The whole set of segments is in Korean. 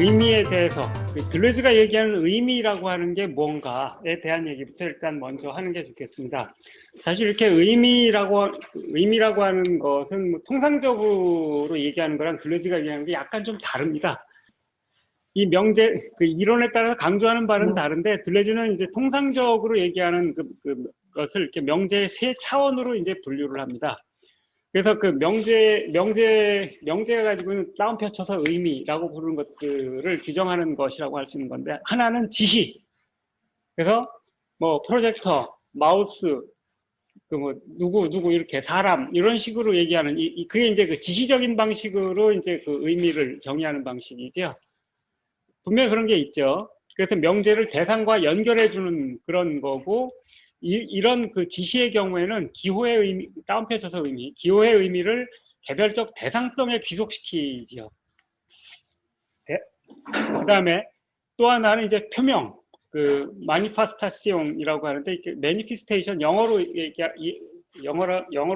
의미에 대해서 들레즈가 얘기하는 의미라고 하는 게 뭔가에 대한 얘기부터 일단 먼저 하는 게 좋겠습니다. 사실 이렇게 의미라고 하는 것은 뭐 통상적으로 얘기하는 거랑 들레즈가 얘기하는 게 약간 좀 다릅니다. 이 명제 그 이론에 따라서 강조하는 바는 다른데 들레즈는 이제 통상적으로 얘기하는 것을 이렇게 명제의 세 차원으로 이제 분류를 합니다. 그래서 그 명제가 가지고 있는 다운표쳐서 의미라고 부르는 것들을 규정하는 것이라고 할 수 있는 건데, 하나는 지시. 그래서 뭐 프로젝터, 마우스, 그 뭐 누구 이렇게 사람 이런 식으로 얘기하는 그게 이제 그 지시적인 방식으로 이제 그 의미를 정의하는 방식이죠. 분명히 그런 게 있죠. 그래서 명제를 대상과 연결해 주는 그런 거고, 이런 그 지시의 경우에는 기호의 의미, 다운표쳐서 의미, 기호의 의미를 개별적 대상성에 귀속시키지요. 그 다음에 또 하나는 이제 표명, 그 마니파스타시옹이라고 하는데, 매니피스테이션 영어로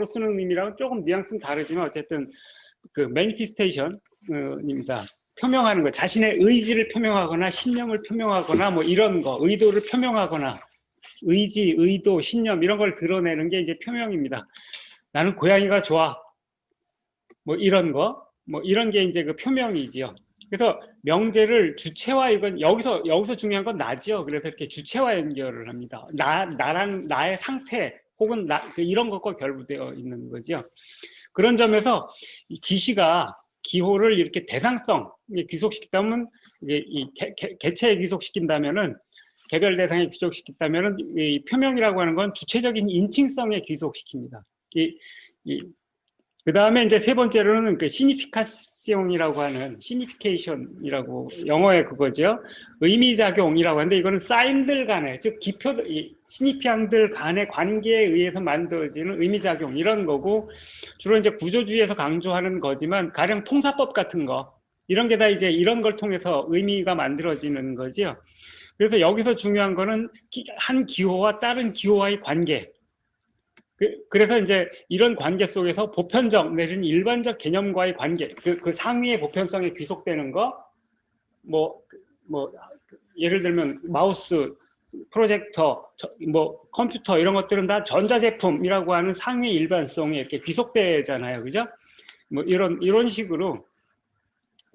쓰는 의미랑은 조금 뉘앙스는 다르지만 어쨌든 그 매니피스테이션입니다. 표명하는 거, 자신의 의지를 표명하거나 신념을 표명하거나 뭐 이런 거, 의도를 표명하거나 의지, 의도, 신념 이런 걸 드러내는 게 이제 표명입니다. 나는 고양이가 좋아. 뭐 이런 거, 뭐 이런 게 이제 그 표명이지요. 그래서 명제를 주체화, 이건 여기서 중요한 건 나죠. 그래서 이렇게 주체화 연결을 합니다. 나랑 나의 상태 혹은 이런 것과 결부되어 있는 거죠. 그런 점에서 이 지시가 기호를 이렇게 대상성에 귀속시켰다면, 이 개체에 귀속시킨다면은, 개별 대상에 귀속시켰다면은, 이 표명이라고 하는 건 주체적인 인칭성에 귀속시킵니다. 그 다음에 이제 세 번째로는 그 시니피카시옹이라고 하는, 시니피케이션이라고 영어의 그거죠. 의미작용이라고 하는데, 이거는 사인들 간의, 즉 시니피안들 간의 관계에 의해서 만들어지는 의미작용 이런 거고, 주로 이제 구조주의에서 강조하는 거지만 가령 통사법 같은 거 이런 게 다 이제 이런 걸 통해서 의미가 만들어지는 거죠. 그래서 여기서 중요한 거는 한 기호와 다른 기호와의 관계. 그래서 이제 이런 관계 속에서 보편적 내지는 일반적 개념과의 관계, 그 상위의 보편성에 귀속되는 거, 뭐 예를 들면 마우스, 프로젝터, 뭐 컴퓨터 이런 것들은 다 전자제품이라고 하는 상위 일반성에 이렇게 귀속되잖아요, 그죠? 뭐 이런 식으로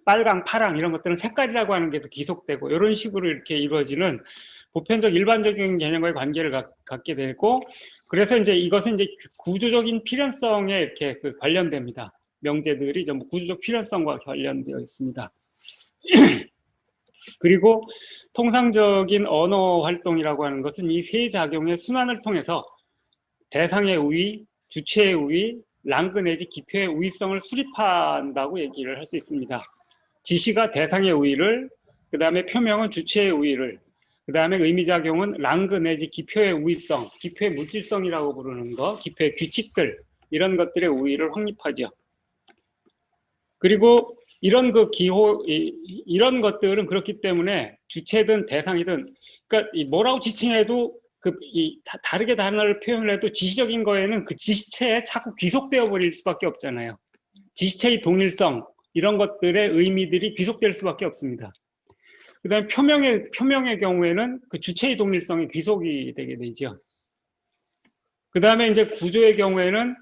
빨강, 파랑 이런 것들은 색깔이라고 하는 게 더 귀속되고 이런 식으로 이렇게 이루어지는 보편적 일반적인 개념과의 관계를 갖게 되고, 그래서 이제 이것은 이제 구조적인 필연성에 이렇게 관련됩니다. 명제들이 전부 구조적 필연성과 관련되어 있습니다. 그리고 통상적인 언어 활동이라고 하는 것은 이 세 작용의 순환을 통해서 대상의 우위, 주체의 우위, 랑그 내지 기표의 우위성을 수립한다고 얘기를 할 수 있습니다. 지시가 대상의 우위를, 그 다음에 표명은 주체의 우위를, 그 다음에 의미작용은 랑그 내지 기표의 우위성, 기표의 물질성이라고 부르는 거, 기표의 규칙들 이런 것들의 우위를 확립하죠. 그리고 이런 이런 것들은 그렇기 때문에 주체든 대상이든, 그러니까 뭐라고 지칭해도 다르게 단어를 표현을 해도 지시적인 거에는 그 지시체에 자꾸 귀속되어 버릴 수밖에 없잖아요. 지시체의 동일성 이런 것들의 의미들이 귀속될 수밖에 없습니다. 그 다음에 표명의 경우에는 그 주체의 동일성이 귀속이 되게 되죠. 그 다음에 이제 구조의 경우에는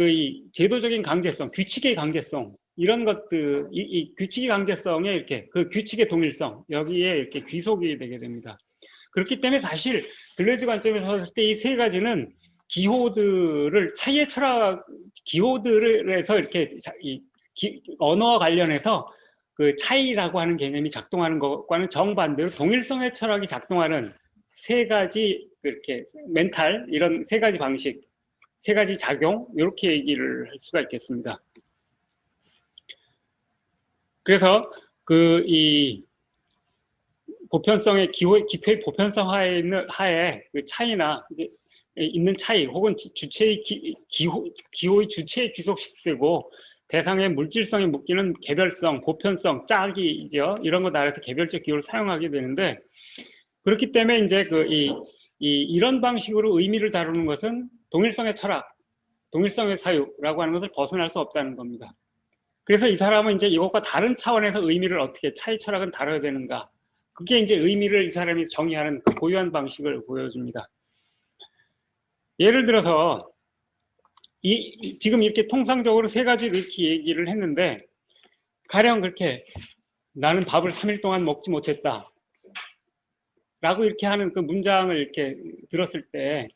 이 제도적인 강제성, 규칙의 강제성 이런 것들, 이 규칙의 강제성에 이렇게 그 규칙의 동일성 여기에 이렇게 귀속이 되게 됩니다. 그렇기 때문에 사실 들레즈 관점에서 봤을 때 이 세 가지는 기호들을 차이의 철학, 기호들에서 이렇게 언어와 관련해서 그 차이라고 하는 개념이 작동하는 것과는 정반대로 동일성의 철학이 작동하는 세 가지 이렇게 멘탈 이런 세 가지 방식, 세 가지 작용 이렇게 얘기를 할 수가 있겠습니다. 그래서 이 보편성의 기표의 보편성 하에 그 차이나 있는 차이 혹은 주체의 기호의 주체에 귀속시키고 대상의 물질성에 묶이는 개별성, 보편성, 짝이죠. 이런 거 나라에서 개별적 기호를 사용하게 되는데, 그렇기 때문에 이제 이런 방식으로 의미를 다루는 것은 동일성의 철학, 동일성의 사유라고 하는 것을 벗어날 수 없다는 겁니다. 그래서 이 사람은 이제 이것과 다른 차원에서 의미를 어떻게 차이 철학은 다뤄야 되는가. 그게 이제 의미를 이 사람이 정의하는 그 고유한 방식을 보여줍니다. 예를 들어서 지금 이렇게 통상적으로 세 가지를 이렇게 얘기를 했는데 가령 그렇게 나는 밥을 3일 동안 먹지 못했다 라고 이렇게 하는 그 문장을 이렇게 들었을 때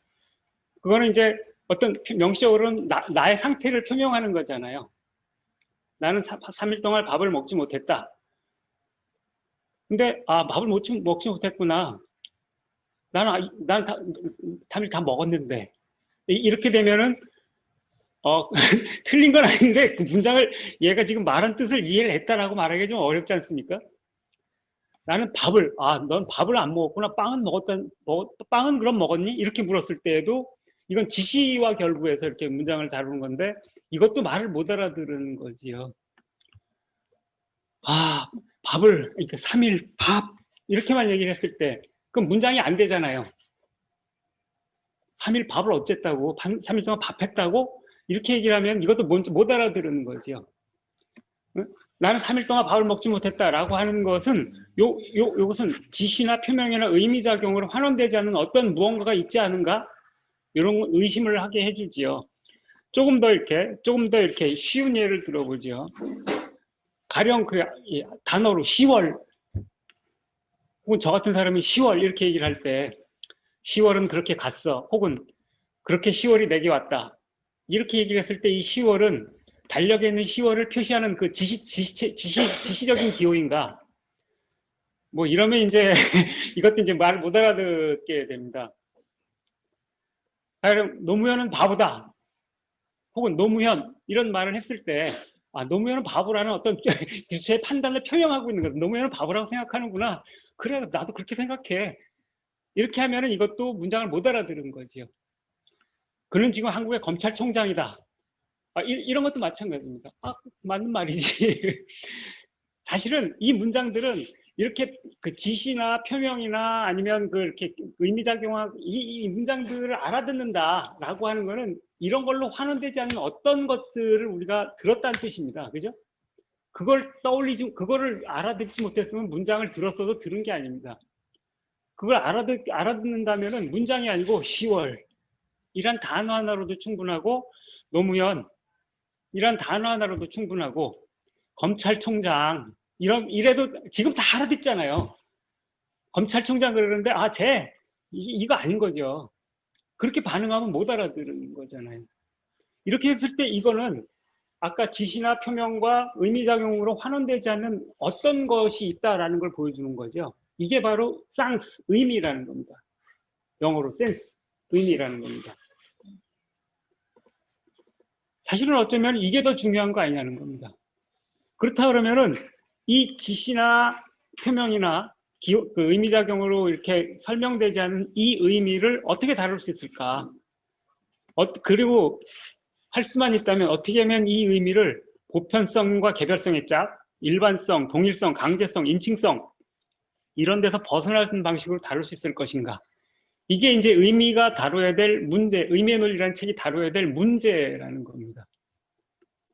그거는 이제 어떤 명시적으로는 나의 상태를 표명하는 거잖아요. 나는 3일 동안 밥을 먹지 못했다. 근데 밥을 먹지 못했구나. 나는 3일 다 먹었는데 이렇게 되면은 틀린 건 아닌데 그 문장을 얘가 지금 말한 뜻을 이해를 했다라고 말하기 좀 어렵지 않습니까? 나는 넌 밥을 안 먹었구나. 빵은 그럼 먹었니? 이렇게 물었을 때에도 이건 지시와 결부해서 이렇게 문장을 다루는 건데 이것도 말을 못 알아들은 거지요. 그러니까 3일 밥 이렇게만 얘기를 했을 때 그럼 문장이 안 되잖아요. 3일 밥을 어쨌다고 3일 동안 밥 했다고 이렇게 얘기를 하면 이것도 못 알아들은 거지요. 나는 3일 동안 밥을 먹지 못했다라고 하는 것은 요것은 지시나 표명이나 의미작용으로 환원되지 않는 어떤 무언가가 있지 않은가? 이런 의심을 하게 해주지요. 조금 더 이렇게 쉬운 예를 들어보죠. 가령 그 단어로 10월 혹은 저 같은 사람이 10월 이렇게 얘기를 할 때 10월은 그렇게 갔어 혹은 그렇게 10월이 내게 왔다 이렇게 얘기를 했을 때 이 10월은 달력에 있는 10월을 표시하는 그 지시적인 기호인가? 뭐 이러면 이제 이것도 이제 말을 못 알아듣게 됩니다. 노무현은 바보다. 혹은 노무현 이런 말을 했을 때 노무현은 바보라는 어떤 제 판단을 표명하고 있는 거죠. 노무현은 바보라고 생각하는구나. 그래 나도 그렇게 생각해. 이렇게 하면은 이것도 문장을 못 알아들은 거지요. 그는 지금 한국의 검찰총장이다. 이런 것도 마찬가지입니다. 맞는 말이지. 사실은 이 문장들은 이렇게 그 지시나 표명이나 아니면 그 이렇게 의미작용하고 이 문장들을 알아듣는다라고 하는 거는 이런 걸로 환원되지 않는 어떤 것들을 우리가 들었다는 뜻입니다. 그죠? 그거를 알아듣지 못했으면 문장을 들었어도 들은 게 아닙니다. 그걸 알아듣는다면은 문장이 아니고 10월 이란 단어 하나로도 충분하고 노무현 이란 단어 하나로도 충분하고 검찰총장 이래도 지금 다 알아듣잖아요. 검찰총장 그러는데 이거 아닌 거죠. 그렇게 반응하면 못 알아들은 거잖아요. 이렇게 했을 때 이거는 아까 지시나 표명과 의미작용으로 환원되지 않는 어떤 것이 있다라는 걸 보여주는 거죠. 이게 바로 상스, 의미라는 겁니다. 영어로 센스, 의미라는 겁니다. 사실은 어쩌면 이게 더 중요한 거 아니냐는 겁니다. 그렇다 그러면은 이 지시나 표명이나 그 의미작용으로 이렇게 설명되지 않은 이 의미를 어떻게 다룰 수 있을까? 그리고 할 수만 있다면 어떻게 하면 이 의미를 보편성과 개별성의 짝, 일반성, 동일성, 강제성, 인칭성 이런 데서 벗어날 수 있는 방식으로 다룰 수 있을 것인가? 이게 이제 의미가 다뤄야 될 문제, 의미의 논리라는 책이 다뤄야 될 문제라는 겁니다.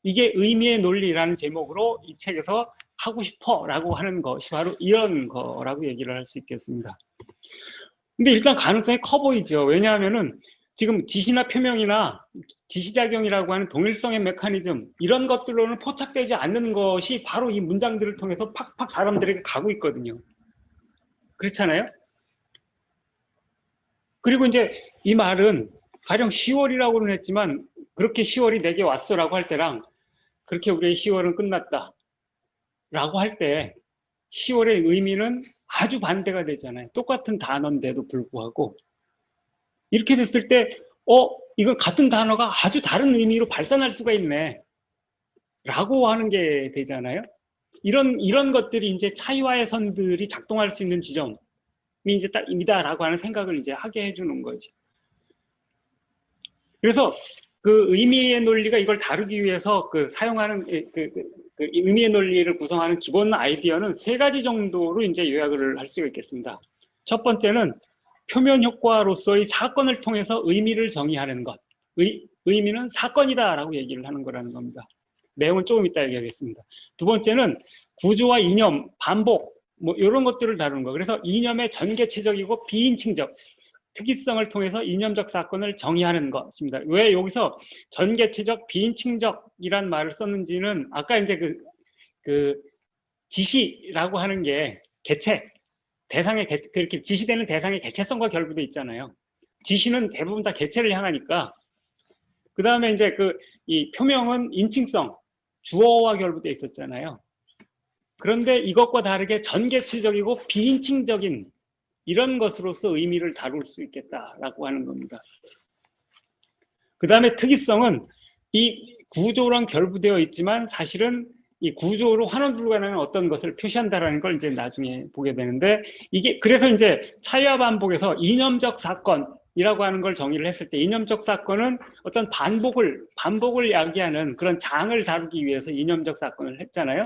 이게 의미의 논리라는 제목으로 이 책에서 하고 싶어 라고 하는 것이 바로 이런 거라고 얘기를 할 수 있겠습니다. 근데 일단 가능성이 커 보이죠. 왜냐하면은 지금 지시나 표명이나 지시작용이라고 하는 동일성의 메커니즘 이런 것들로는 포착되지 않는 것이 바로 이 문장들을 통해서 팍팍 사람들에게 가고 있거든요. 그렇잖아요? 그리고 이제 이 말은 가령 10월이라고는 했지만 그렇게 10월이 내게 왔어라고 할 때랑 그렇게 우리의 10월은 끝났다 라고 할 때 10월의 의미는 아주 반대가 되잖아요. 똑같은 단어인데도 불구하고 이렇게 됐을 때 이건 같은 단어가 아주 다른 의미로 발산할 수가 있네 라고 하는 게 되잖아요. 이런 것들이 이제 차이와의 선들이 작동할 수 있는 지점이 이제 딱입니다라고 하는 생각을 이제 하게 해주는 거지. 그래서 그 의미의 논리가 이걸 다루기 위해서 사용하는 의미의 논리를 구성하는 기본 아이디어는 세 가지 정도로 이제 요약을 할 수가 있겠습니다. 첫 번째는 표면 효과로서의 사건을 통해서 의미를 정의하는 것. 의미는 사건이다라고 얘기를 하는 거라는 겁니다. 내용은 조금 이따 얘기하겠습니다. 두 번째는 구조와 이념, 반복, 뭐 이런 것들을 다루는 거. 그래서 이념의 전개체적이고 비인칭적 특이성을 통해서 이념적 사건을 정의하는 것입니다. 왜 여기서 전개체적, 비인칭적이란 말을 썼는지는 아까 이제 그 지시라고 하는 게 개체, 대상의 그렇게 지시되는 대상의 개체성과 결부돼 있잖아요. 지시는 대부분 다 개체를 향하니까. 그 다음에 이제 이 표명은 인칭성, 주어와 결부돼 있었잖아요. 그런데 이것과 다르게 전개체적이고 비인칭적인 이런 것으로서 의미를 다룰 수 있겠다라고 하는 겁니다. 그 다음에 특이성은 이 구조랑 결부되어 있지만 사실은 이 구조로 환원 불가능한 어떤 것을 표시한다라는 걸 이제 나중에 보게 되는데, 이게 그래서 이제 차이와 반복에서 이념적 사건이라고 하는 걸 정의를 했을 때, 이념적 사건은 어떤 반복을 야기하는 그런 장을 다루기 위해서 이념적 사건을 했잖아요.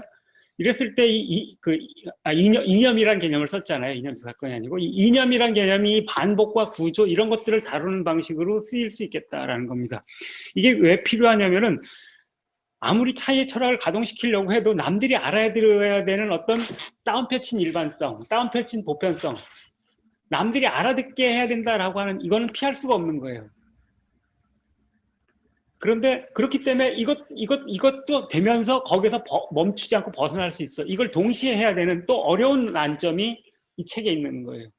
이랬을 때 이념이란 개념을 썼잖아요. 이념적 사건이 아니고, 이 이념이란 개념이 반복과 구조 이런 것들을 다루는 방식으로 쓰일 수 있겠다라는 겁니다. 이게 왜 필요하냐면은 아무리 차이의 철학을 가동시키려고 해도 남들이 알아들어야 되는 어떤 다운패친 일반성, 다운패친 보편성, 남들이 알아듣게 해야 된다라고 하는 이거는 피할 수가 없는 거예요. 그런데 그렇기 때문에 이것도 되면서 거기서 멈추지 않고 벗어날 수 있어. 이걸 동시에 해야 되는 또 어려운 난점이 이 책에 있는 거예요.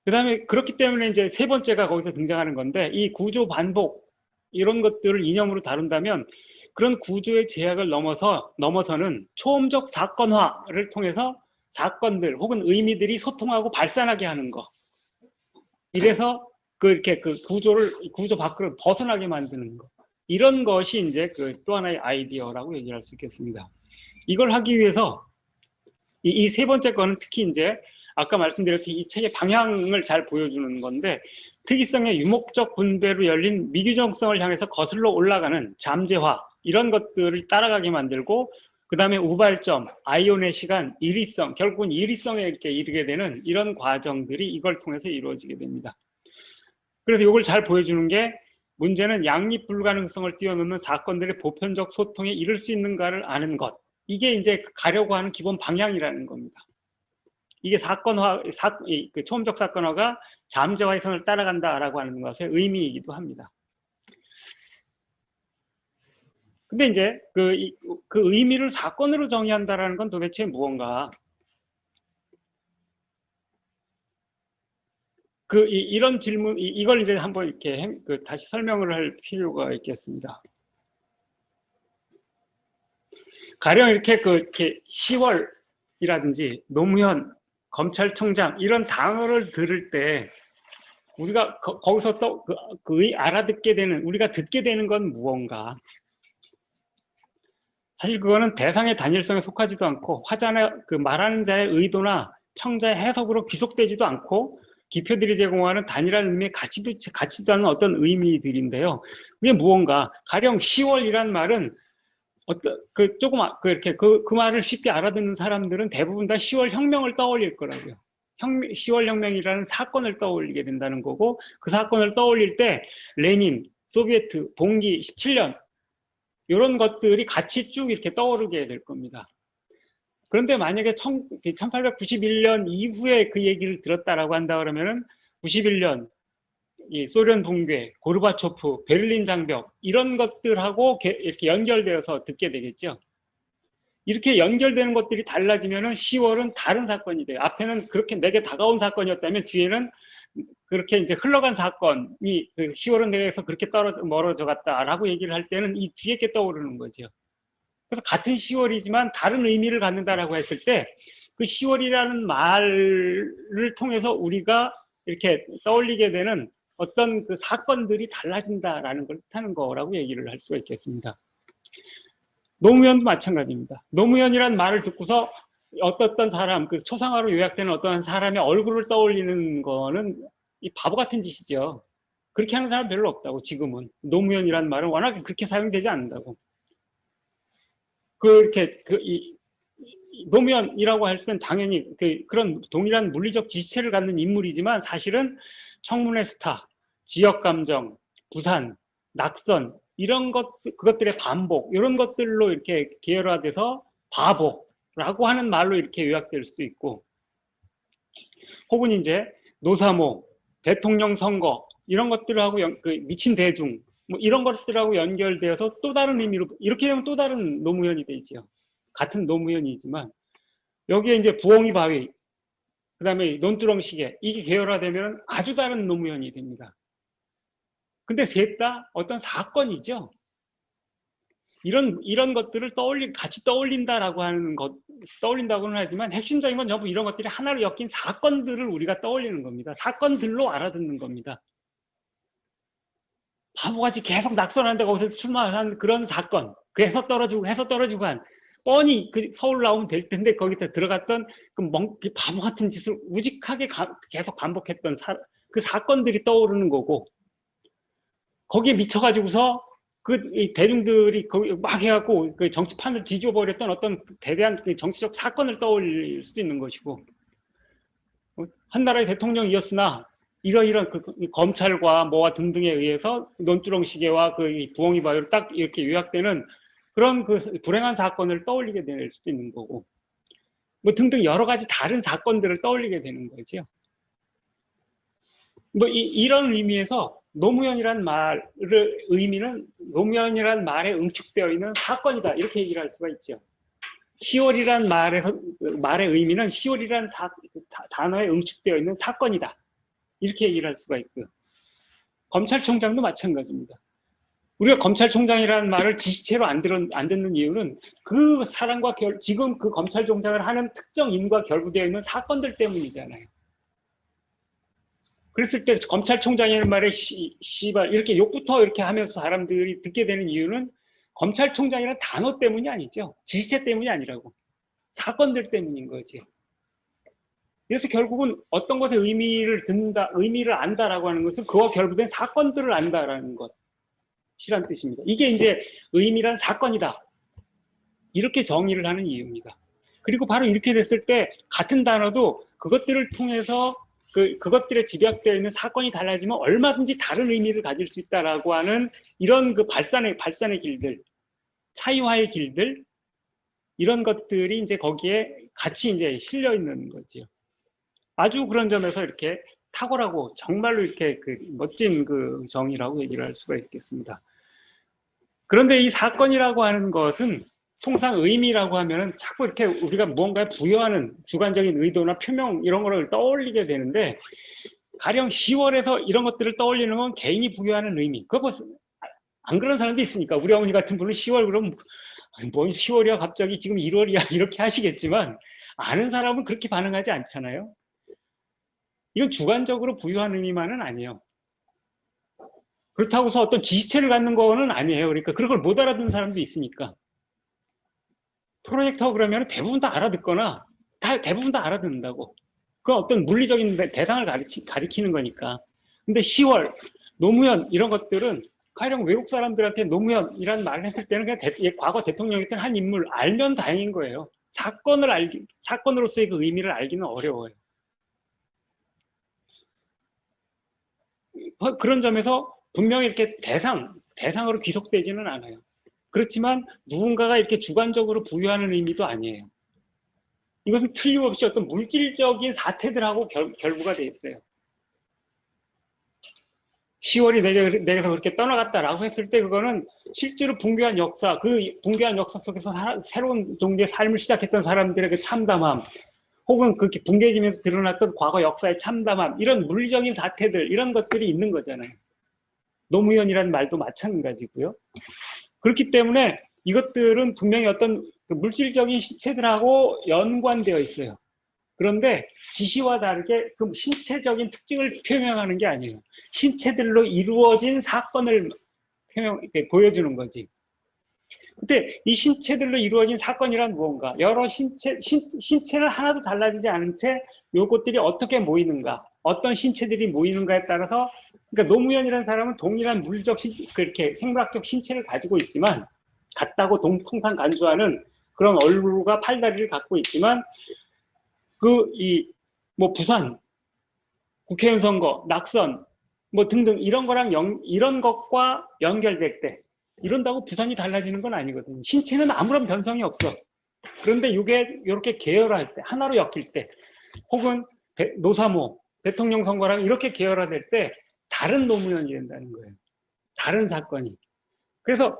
그 다음에 그렇기 때문에 이제 세 번째가 거기서 등장하는 건데, 이 구조 반복 이런 것들을 이념으로 다룬다면 그런 구조의 제약을 넘어서는 초험적 사건화를 통해서 사건들 혹은 의미들이 소통하고 발산하게 하는 거. 이래서 이렇게 구조 밖으로 벗어나게 만드는 거. 이런 것이 이제 또 하나의 아이디어라고 얘기할 수 있겠습니다. 이걸 하기 위해서 이 세 번째 거는 특히 이제 아까 말씀드렸듯이 이 책의 방향을 잘 보여주는 건데, 특이성의 유목적 분배로 열린 미규정성을 향해서 거슬러 올라가는 잠재화 이런 것들을 따라가게 만들고, 그 다음에 우발점, 아이온의 시간, 일위성, 결국은 일위성에 이렇게 이르게 되는 이런 과정들이 이걸 통해서 이루어지게 됩니다. 그래서 이걸 잘 보여주는 게, 문제는 양립 불가능성을 뛰어넘는 사건들의 보편적 소통에 이를 수 있는가를 아는 것. 이게 이제 가려고 하는 기본 방향이라는 겁니다. 이게 초험적 사건화가 잠재화의 선을 따라간다라고 하는 것의 의미이기도 합니다. 근데 이제 그 의미를 사건으로 정의한다라는 건 도대체 무언가? 이런 질문, 이걸 이제 한번 이렇게 다시 설명을 할 필요가 있겠습니다. 가령 이렇게 10월이라든지 노무현, 검찰총장 이런 단어를 들을 때 우리가 거기서 또 알아듣게 되는, 우리가 듣게 되는 건 무언가? 사실 그거는 대상의 단일성에 속하지도 않고 화자나 말하는 자의 의도나 청자의 해석으로 귀속되지도 않고 기표들이 제공하는 단일한 의미에 같지도 않은 어떤 의미들인데요. 그게 무언가? 가령 10월이란 말은 그 말을 쉽게 알아듣는 사람들은 대부분 다 10월 혁명을 떠올릴 거라고요. 10월 혁명이라는 사건을 떠올리게 된다는 거고, 그 사건을 떠올릴 때 레닌, 소비에트, 봉기 17년 이런 것들이 같이 쭉 이렇게 떠오르게 될 겁니다. 그런데 만약에 1891년 이후에 그 얘기를 들었다라고 한다 그러면은 91년 이 소련 붕괴, 고르바초프, 베를린 장벽 이런 것들하고 이렇게 연결되어서 듣게 되겠죠. 이렇게 연결되는 것들이 달라지면은 10월은 다른 사건이 돼요. 앞에는 그렇게 내게 다가온 사건이었다면 뒤에는 그렇게 이제 흘러간 사건이 10월은 내게서 그렇게 멀어져 갔다라고 얘기를 할 때는 이 뒤에 게 떠오르는 거죠. 그래서 같은 10월이지만 다른 의미를 갖는다라고 했을 때 그 10월이라는 말을 통해서 우리가 이렇게 떠올리게 되는 어떤 사건들이 달라진다라는 걸 뜻하는 거라고 얘기를 할 수가 있겠습니다. 노무현도 마찬가지입니다. 노무현이란 말을 듣고서 어떤 사람, 초상화로 요약되는 어떤 사람의 얼굴을 떠올리는 거는 이 바보 같은 짓이죠. 그렇게 하는 사람 별로 없다고, 지금은. 노무현이란 말은 워낙 그렇게 사용되지 않는다고. 노무현이라고 할 때는 당연히 그런 동일한 물리적 지체를 갖는 인물이지만 사실은 청문회 스타, 지역 감정, 부산, 낙선 이런 그것들의 반복, 이런 것들로 이렇게 계열화돼서 바보라고 하는 말로 이렇게 요약될 수도 있고, 혹은 이제 노사모, 대통령 선거, 이런 것들하고 미친 대중, 뭐 이런 것들하고 연결되어서 또 다른 의미로, 이렇게 되면 또 다른 노무현이 되죠. 같은 노무현이지만, 여기에 이제 부엉이 바위, 그 다음에 논두렁 시계, 이게 계열화되면 아주 다른 노무현이 됩니다. 근데 셋 다 어떤 사건이죠. 이런 것들을 같이 떠올린다라고 하는 것, 떠올린다고는 하지만 핵심적인 건 전부 이런 것들이 하나로 엮인 사건들을 우리가 떠올리는 겁니다. 사건들로 알아듣는 겁니다. 바보같이 계속 낙선하는데 거기서 출마한 그런 사건, 그 해서 떨어지고 한, 뻔히 서울 나오면 될 텐데 거기다 들어갔던 그 바보 같은 짓을 우직하게 계속 반복했던 그 사건들이 떠오르는 거고, 거기에 미쳐가지고서 대중들이 거기 막 해갖고 그 정치판을 뒤집어버렸던 어떤 대대한 정치적 사건을 떠올릴 수도 있는 것이고, 한나라의 대통령이었으나 이러이런 검찰과 뭐와 등등에 의해서 논두렁 시계와 그 부엉이 바위로 딱 이렇게 요약되는 그런 그 불행한 사건을 떠올리게 될 수도 있는 거고, 뭐 등등 여러 가지 다른 사건들을 떠올리게 되는 거죠. 뭐 이런 의미에서 노무현이란 말의 의미는 노무현이란 말에 응축되어 있는 사건이다, 이렇게 얘기를 할 수가 있죠. 10월이란 말의 의미는 10월이란 단어에 응축되어 있는 사건이다, 이렇게 얘기를 할 수가 있고요. 검찰총장도 마찬가지입니다. 우리가 검찰총장이라는 말을 지시체로 안 듣는 이유는 그 사람과 지금 그 검찰총장을 하는 특정 인과 결부되어 있는 사건들 때문이잖아요. 그랬을 때 검찰총장이라는 말에 씨발 이렇게 욕부터 이렇게 하면서 사람들이 듣게 되는 이유는 검찰총장이라는 단어 때문이 아니죠. 지시체 때문이 아니라고. 사건들 때문인 거지. 그래서 결국은 어떤 것의 의미를 안다라고 하는 것은 그와 결부된 사건들을 안다라는 것이란 뜻입니다. 이게 이제 의미란 사건이다, 이렇게 정의를 하는 이유입니다. 그리고 바로 이렇게 됐을 때 같은 단어도 그것들을 통해서 그것들에 집약되어 있는 사건이 달라지면 얼마든지 다른 의미를 가질 수 있다라고 하는 이런 그 발산의 길들, 차이화의 길들, 이런 것들이 이제 거기에 같이 이제 실려 있는 거지요. 아주 그런 점에서 이렇게 탁월하고 정말로 이렇게 멋진 그 정의라고 얘기를 할 수가 있겠습니다. 그런데 이 사건이라고 하는 것은 통상 의미라고 하면은 자꾸 이렇게 우리가 무언가에 부여하는 주관적인 의도나 표명 이런 거를 떠올리게 되는데, 가령 10월에서 이런 것들을 떠올리는 건 개인이 부여하는 의미. 그거 뭐 안 그런 사람도 있으니까. 우리 어머니 같은 분은 10월 그러면 뭔 10월이야 갑자기 지금 1월이야 이렇게 하시겠지만, 아는 사람은 그렇게 반응하지 않잖아요. 이건 주관적으로 부여한 의미만은 아니에요. 그렇다고 해서 어떤 지시체를 갖는 거는 아니에요. 그러니까 그런 걸 못 알아듣는 사람도 있으니까. 프로젝터 그러면 대부분 다 알아듣거나 대부분 다 알아듣는다고. 그건 어떤 물리적인 대상을 가리키는 거니까. 근데 10월, 노무현 이런 것들은 가령 외국 사람들한테 노무현이라는 말을 했을 때는 그냥 과거 대통령이었던 한 인물 알면 다행인 거예요. 사건으로서의 그 의미를 알기는 어려워요. 그런 점에서 분명히 이렇게 대상으로 귀속되지는 않아요. 그렇지만 누군가가 이렇게 주관적으로 부여하는 의미도 아니에요. 이것은 틀림없이 어떤 물질적인 사태들하고 결부가 돼 있어요. 10월이 내게서 그렇게 떠나갔다라고 했을 때 그거는 실제로 붕괴한 역사, 그 붕괴한 역사 속에서 새로운 종류의 삶을 시작했던 사람들의 그 참담함, 혹은 그렇게 붕괴지면서 드러났던 과거 역사의 참담함, 이런 물리적인 사태들, 이런 것들이 있는 거잖아요. 노무현이라는 말도 마찬가지고요. 그렇기 때문에 이것들은 분명히 어떤 물질적인 신체들하고 연관되어 있어요. 그런데 지시와 다르게 그 신체적인 특징을 표명하는 게 아니에요. 신체들로 이루어진 사건을 보여주는 거지. 근데 이 신체들로 이루어진 사건이란 무언가, 여러 신체는 하나도 달라지지 않은 채 요것들이 어떻게 모이는가, 어떤 신체들이 모이는가에 따라서, 그러니까 노무현이라는 사람은 동일한 물적 그렇게 생물학적 신체를 가지고 있지만, 같다고 통상 간주하는 그런 얼굴과 팔다리를 갖고 있지만, 뭐 부산, 국회의원 선거, 낙선, 뭐 등등 이런 것과 연결될 때, 이런다고 부산이 달라지는 건 아니거든요. 신체는 아무런 변성이 없어. 그런데 이게 이렇게 계열화할 때, 하나로 엮일 때, 혹은 노사모, 대통령 선거랑 이렇게 계열화될 때 다른 노무현이 된다는 거예요. 다른 사건이. 그래서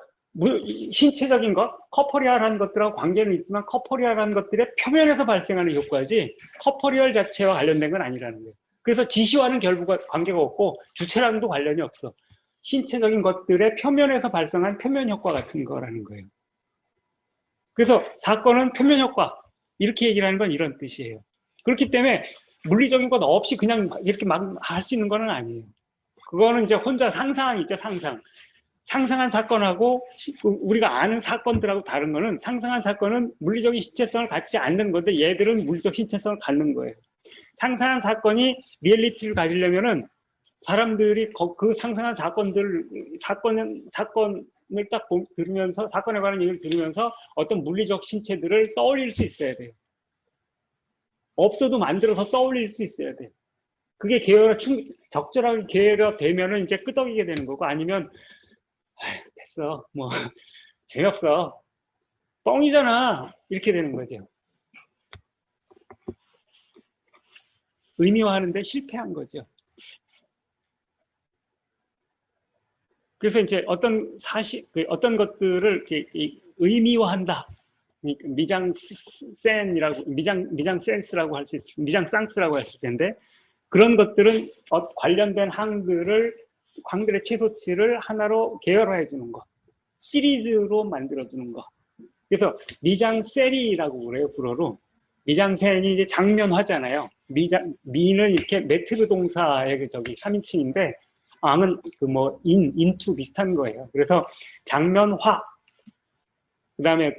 신체적인 것, 커퍼리얼한 것들하고 관계는 있지만 커퍼리얼한 것들의 표면에서 발생하는 효과지 커퍼리얼 자체와 관련된 건 아니라는 거예요. 그래서 지시와는 결국 관계가 없고 주체랑도 관련이 없어. 신체적인 것들의 표면에서 발생한 표면 효과 같은 거라는 거예요. 그래서 사건은 표면 효과, 이렇게 얘기를 하는 건 이런 뜻이에요. 그렇기 때문에 물리적인 것 없이 그냥 이렇게 막 할 수 있는 건 아니에요. 그거는 이제 혼자 상상이 있죠, 상상. 상상한 사건하고 우리가 아는 사건들하고 다른 거는, 상상한 사건은 물리적인 신체성을 갖지 않는 건데 얘들은 물리적 신체성을 갖는 거예요. 상상한 사건이 리얼리티를 가지려면은 사람들이 그 상상한 사건을 딱 들으면서, 사건에 관한 얘기를 들으면서 어떤 물리적 신체들을 떠올릴 수 있어야 돼요. 없어도 만들어서 떠올릴 수 있어야 돼요. 그게 적절하게 계열화되면은 이제 끄덕이게 되는 거고, 아니면 됐어, 뭐 재미없어, 뻥이잖아, 이렇게 되는 거죠. 의미화하는데 실패한 거죠. 그래서 이제 어떤 어떤 것들을 의미화한다, 미장센스라고 할 수 있을, 미장상스라고 했을 텐데, 그런 것들은 관련된 항들의 최소치를 하나로 계열화해 주는 것, 시리즈로 만들어 주는 것. 그래서 미장세리라고 그래요, 불어로. 미장센이 이제 장면화잖아요. 미는 이렇게 메트르 동사의 3인칭인데, 앙은 인투 비슷한 거예요. 그래서 장면화, 그 다음에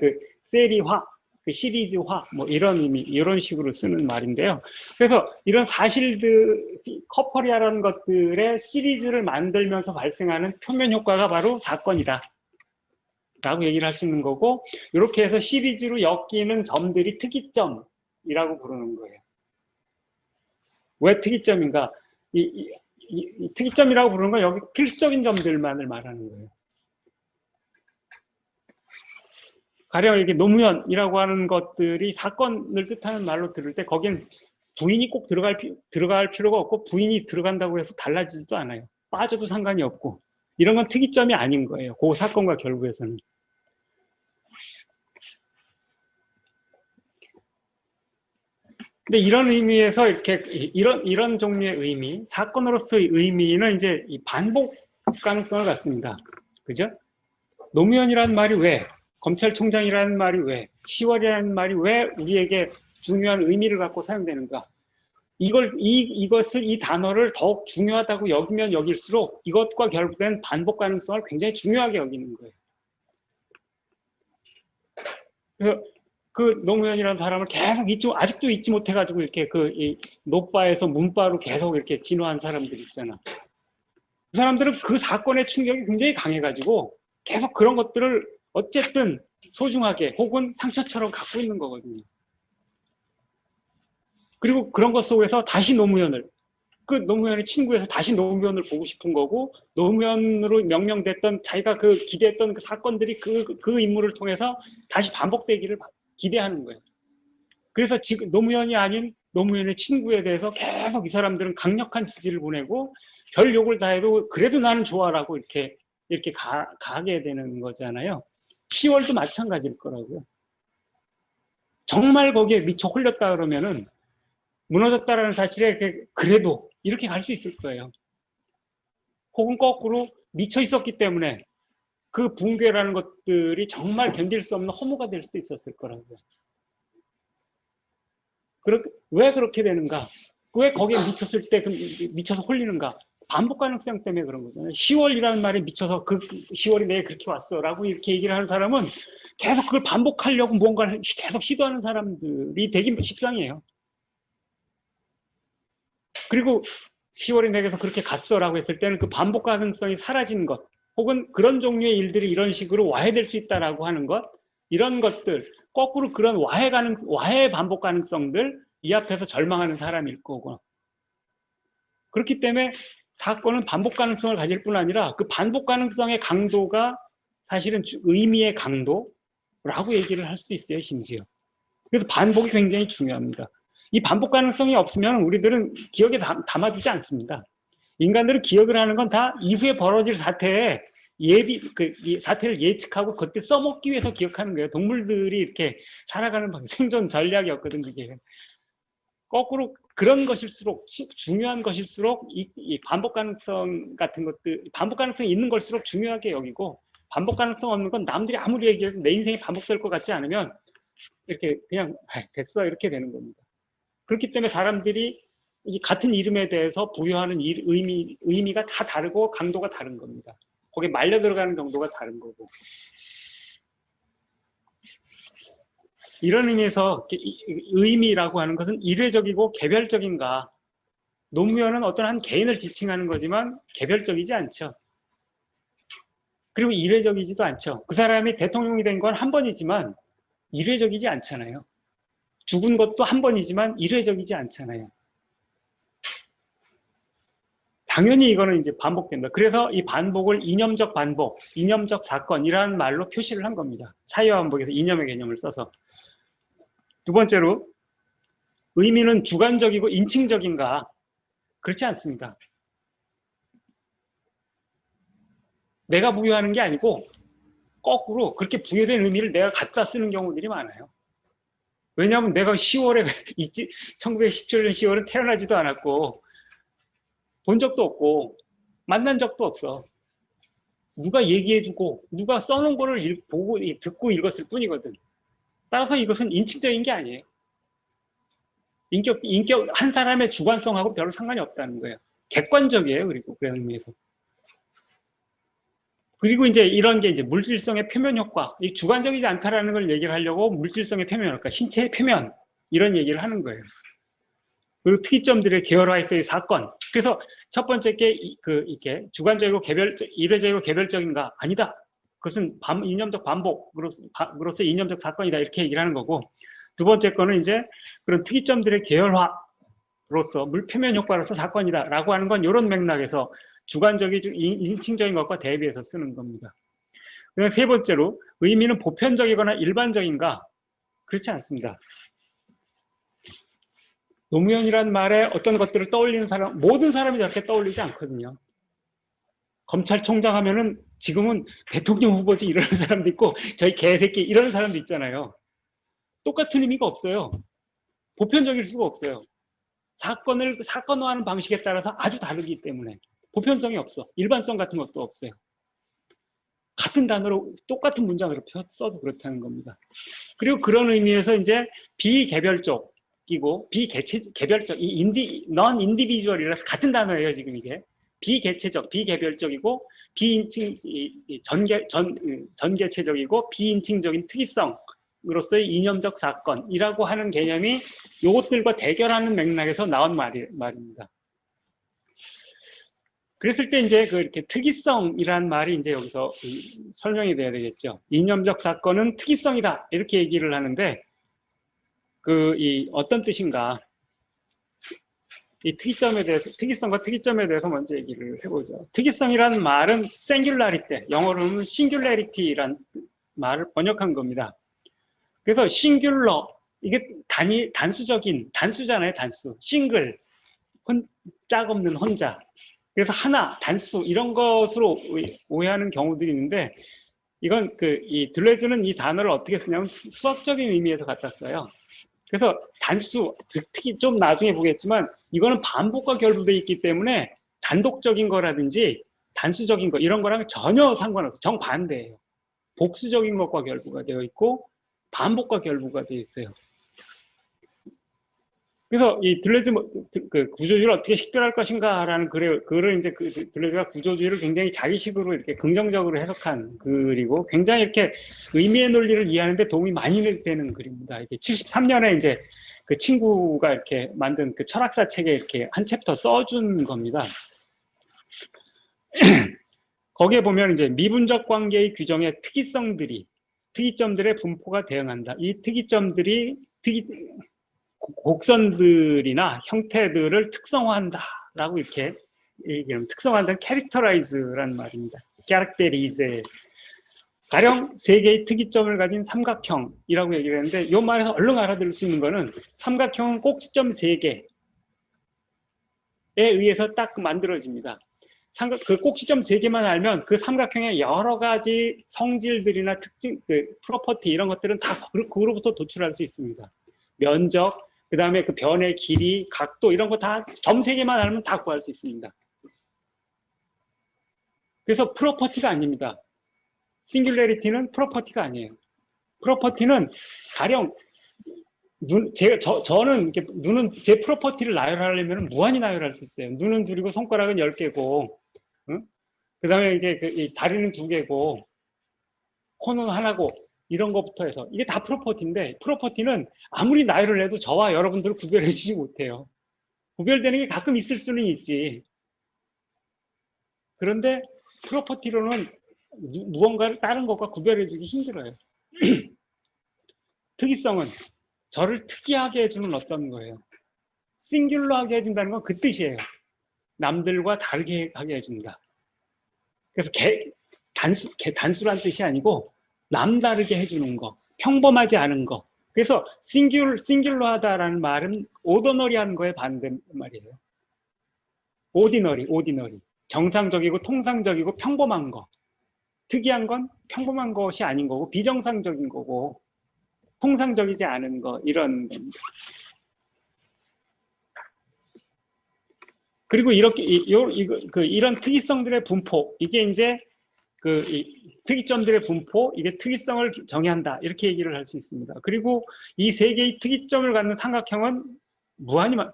세리화, 시리즈화, 이런 의미, 이런 식으로 쓰는 말인데요. 그래서 이런 사실들, 커퍼리얼한 것들의 시리즈를 만들면서 발생하는 표면 효과가 바로 사건이다 라고 얘기를 할 수 있는 거고, 이렇게 해서 시리즈로 엮이는 점들이 특이점이라고 부르는 거예요. 왜 특이점인가? 이 특이점이라고 부르는 건 여기 필수적인 점들만을 말하는 거예요. 가령 이렇게 노무현이라고 하는 것들이 사건을 뜻하는 말로 들을 때 거기엔 부인이 꼭 들어갈 필요가 없고, 부인이 들어간다고 해서 달라지지도 않아요. 빠져도 상관이 없고, 이런 건 특이점이 아닌 거예요. 그 사건과 결부에서는. 근데 이런 의미에서 이런 종류의 의미, 사건으로서의 의미는 이제 이 반복 가능성을 갖습니다. 그죠? 노무현이라는 말이 왜, 검찰총장이라는 말이 왜, 10월이라는 말이 왜 우리에게 중요한 의미를 갖고 사용되는가? 이 단어를 더욱 중요하다고 여기면 여길수록 이것과 결부된 반복 가능성을 굉장히 중요하게 여기는 거예요. 그래서 그 노무현이라는 사람을 계속 아직도 잊지 못해가지고 이렇게 이 노바에서 문바로 계속 이렇게 진화한 사람들 있잖아. 그 사람들은 그 사건의 충격이 굉장히 강해가지고 계속 그런 것들을 어쨌든 소중하게 혹은 상처처럼 갖고 있는 거거든요. 그리고 그런 것 속에서 다시 그 노무현의 친구에서 다시 노무현을 보고 싶은 거고, 노무현으로 명명됐던 자기가 기대했던 그 사건들이 그 인물을 통해서 다시 반복되기를 기대하는 거예요. 그래서 지금 노무현이 아닌 노무현의 친구에 대해서 계속 이 사람들은 강력한 지지를 보내고, 별 욕을 다 해도 그래도 나는 좋아라고 이렇게 가게 되는 거잖아요. 10월도 마찬가지일 거라고요. 정말 거기에 미쳐 홀렸다 그러면은 무너졌다라는 사실에 그래도 이렇게 갈 수 있을 거예요. 혹은 거꾸로 미쳐 있었기 때문에 그 붕괴라는 것들이 정말 견딜 수 없는 허무가 될 수도 있었을 거라고요. 왜 그렇게 되는가? 왜 거기에 미쳤을 때 미쳐서 홀리는가? 반복 가능성 때문에 그런 거잖아요. 10월이라는 말에 미쳐서 10월이 내게 그렇게 왔어 라고 이렇게 얘기를 하는 사람은 계속 그걸 반복하려고 뭔가를 계속 시도하는 사람들이 되게 십상이에요. 그리고 10월이 내게서 그렇게 갔어 라고 했을 때는 그 반복 가능성이 사라지는 것, 혹은 그런 종류의 일들이 이런 식으로 와해될 수 있다라고 하는 것, 이런 것들, 거꾸로 그런 와해 반복 가능성들 이 앞에서 절망하는 사람일 거고, 그렇기 때문에 사건은 반복 가능성을 가질 뿐 아니라 그 반복 가능성의 강도가 사실은 의미의 강도라고 얘기를 할 수 있어요, 심지어. 그래서 반복이 굉장히 중요합니다. 이 반복 가능성이 없으면 우리들은 기억에 담아두지 않습니다. 인간들은 기억을 하는 건 다 이후에 벌어질 사태에 이 사태를 예측하고 그때 써먹기 위해서 기억하는 거예요. 동물들이 이렇게 살아가는 생존 전략이었거든, 그게. 거꾸로 그런 것일수록, 중요한 것일수록, 이 반복 가능성 같은 것들, 반복 가능성이 있는 걸수록 중요하게 여기고, 반복 가능성 없는 건 남들이 아무리 얘기해도 내 인생이 반복될 것 같지 않으면, 이렇게 그냥, 됐어, 이렇게 되는 겁니다. 그렇기 때문에 사람들이 이 같은 이름에 대해서 부여하는 의미가 다 다르고 강도가 다른 겁니다. 거기에 말려 들어가는 정도가 다른 거고. 이런 의미에서 의미라고 하는 것은 일회적이고 개별적인가. 노무현은 어떤 한 개인을 지칭하는 거지만 개별적이지 않죠. 그리고 일회적이지도 않죠. 그 사람이 대통령이 된 건 한 번이지만 일회적이지 않잖아요. 죽은 것도 한 번이지만 일회적이지 않잖아요. 당연히 이거는 이제 반복된다. 그래서 이 반복을 이념적 반복, 이념적 사건이라는 말로 표시를 한 겁니다. 차이와 반복에서 이념의 개념을 써서. 두 번째로, 의미는 주관적이고 인칭적인가? 그렇지 않습니다. 내가 부여하는 게 아니고 거꾸로 그렇게 부여된 의미를 내가 갖다 쓰는 경우들이 많아요. 왜냐하면 내가 10월에 1917년 10월은 태어나지도 않았고 본 적도 없고 만난 적도 없어. 누가 얘기해주고 누가 써놓은 거를 보고 듣고 읽었을 뿐이거든. 따라서 이것은 인칭적인 게 아니에요. 인격 한 사람의 주관성하고 별로 상관이 없다는 거예요. 객관적이에요. 그리고 그런 의미에서. 그리고 이제 이런 게 이제 물질성의 표면 효과, 이 주관적이지 않다라는 걸 얘기를 하려고 물질성의 표면 효과, 신체의 표면 이런 얘기를 하는 거예요. 그리고 특이점들의 계열화에서의 사건. 그래서 첫 번째 게 이렇게 주관적이고 일회적이고 개별적인가? 아니다. 그것은 이념적 반복으로서 이념적 사건이다. 이렇게 얘기를 하는 거고. 두 번째 거는 이제 그런 특이점들의 계열화로서 물표면 효과로서 사건이다라고 하는 건 이런 맥락에서 주관적이고 인칭적인 것과 대비해서 쓰는 겁니다. 그리고 세 번째로 의미는 보편적이거나 일반적인가? 그렇지 않습니다. 노무현이라는 말에 어떤 것들을 떠올리는 사람, 모든 사람이 저렇게 떠올리지 않거든요. 검찰총장 하면은 지금은 대통령 후보지 이러는 사람도 있고 저희 개새끼 이러는 사람도 있잖아요. 똑같은 의미가 없어요. 보편적일 수가 없어요. 사건화하는 방식에 따라서 아주 다르기 때문에 보편성이 없어. 일반성 같은 것도 없어요. 같은 단어로 똑같은 문장으로 써도 그렇다는 겁니다. 그리고 그런 의미에서 이제 비개별적이고 개별적, non individual이라서 같은 단어예요, 지금 이게. 비개체적, 비개별적이고 비인칭 전개체적이고 비인칭적인 특이성으로서의 이념적 사건이라고 하는 개념이 이것들과 대결하는 맥락에서 나온 말입니다. 그랬을 때 이제 이렇게 특이성이라는 말이 이제 여기서 설명이 돼야 되겠죠. 이념적 사건은 특이성이다 이렇게 얘기를 하는데 어떤 뜻인가? 이 특이성과 특이점에 대해서 먼저 얘기를 해보죠. 특이성이라는 말은 singularity, 영어로는 singularity라는 말을 번역한 겁니다. 그래서 singular, 이게 단수잖아요, 단수. single, 짝 없는 혼자. 그래서 하나, 단수, 이런 것으로 오해하는 경우들이 있는데, 이건 이 들레즈는 이 단어를 어떻게 쓰냐면 수학적인 의미에서 갖다 써요. 그래서 단수, 특히 좀 나중에 보겠지만 이거는 반복과 결부되어 있기 때문에 단독적인 거라든지 단수적인 거 이런 거랑 전혀 상관없어요. 정반대예요. 복수적인 것과 결부가 되어 있고 반복과 결부가 되어 있어요. 그래서 이 들레즈 구조주의를 어떻게 식별할 것인가라는 글을 이제 들레즈가 구조주의를 굉장히 자기식으로 이렇게 긍정적으로 해석한 글이고 굉장히 이렇게 의미의 논리를 이해하는데 도움이 많이 되는 글입니다. 이게 73년에 이제 그 친구가 이렇게 만든 그 철학사 책에 이렇게 한 챕터 써준 겁니다. 거기에 보면 이제 미분적 관계의 규정의 특이점들의 분포가 대응한다. 이 특이점들이 곡선들이나 형태들을 특성화한다라고 이렇게 얘기하면 특성화한다는 characterize라는 말입니다. characterize. 가령 세 개의 특이점을 가진 삼각형이라고 얘기를 했는데 이 말에서 얼른 알아들을 수 있는 거는 삼각형은 꼭지점 세 개에 의해서 딱 만들어집니다. 그 꼭지점 세 개만 알면 그 삼각형의 여러 가지 성질들이나 특징, 그 프로퍼티 이런 것들은 다 그로부터 도출할 수 있습니다. 면적, 그 다음에 그 변의 길이, 각도 이런 거 다 점 세 개만 알면 다 구할 수 있습니다. 그래서 프로퍼티가 아닙니다. 싱귤레리티는 프로퍼티가 아니에요. 프로퍼티는 가령 저는 이렇게 눈은 제 프로퍼티를 나열하려면 무한히 나열할 수 있어요. 눈은 둘이고 손가락은 10개고, 응? 그 다음에 이제 다리는 2개고, 코는 하나고, 이런 것부터 해서 이게 다 프로퍼티인데 프로퍼티는 아무리 나열을 해도 저와 여러분들을 구별해 주지 못해요. 구별되는 게 가끔 있을 수는 있지. 그런데 프로퍼티로는 무언가를 다른 것과 구별해 주기 힘들어요. 특이성은 저를 특이하게 해주는 어떤 거예요. 싱귤러하게 해준다는 건 그 뜻이에요. 남들과 다르게 하게 해준다. 그래서 단수란 뜻이 아니고 남다르게 해주는 거, 평범하지 않은 거. 그래서 싱귤러하다라는 말은 오더너리한 거에 반대말이에요. 오디너리. 정상적이고 통상적이고 평범한 거. 특이한 건 평범한 것이 아닌 거고 비정상적인 거고 통상적이지 않은 거 이런 겁니다. 그리고 이렇게 이런 특이성들의 분포 이게 이제 특이점들의 분포 이게 특이성을 정의한다 이렇게 얘기를 할 수 있습니다. 그리고 이 세 개의 특이점을 갖는 삼각형은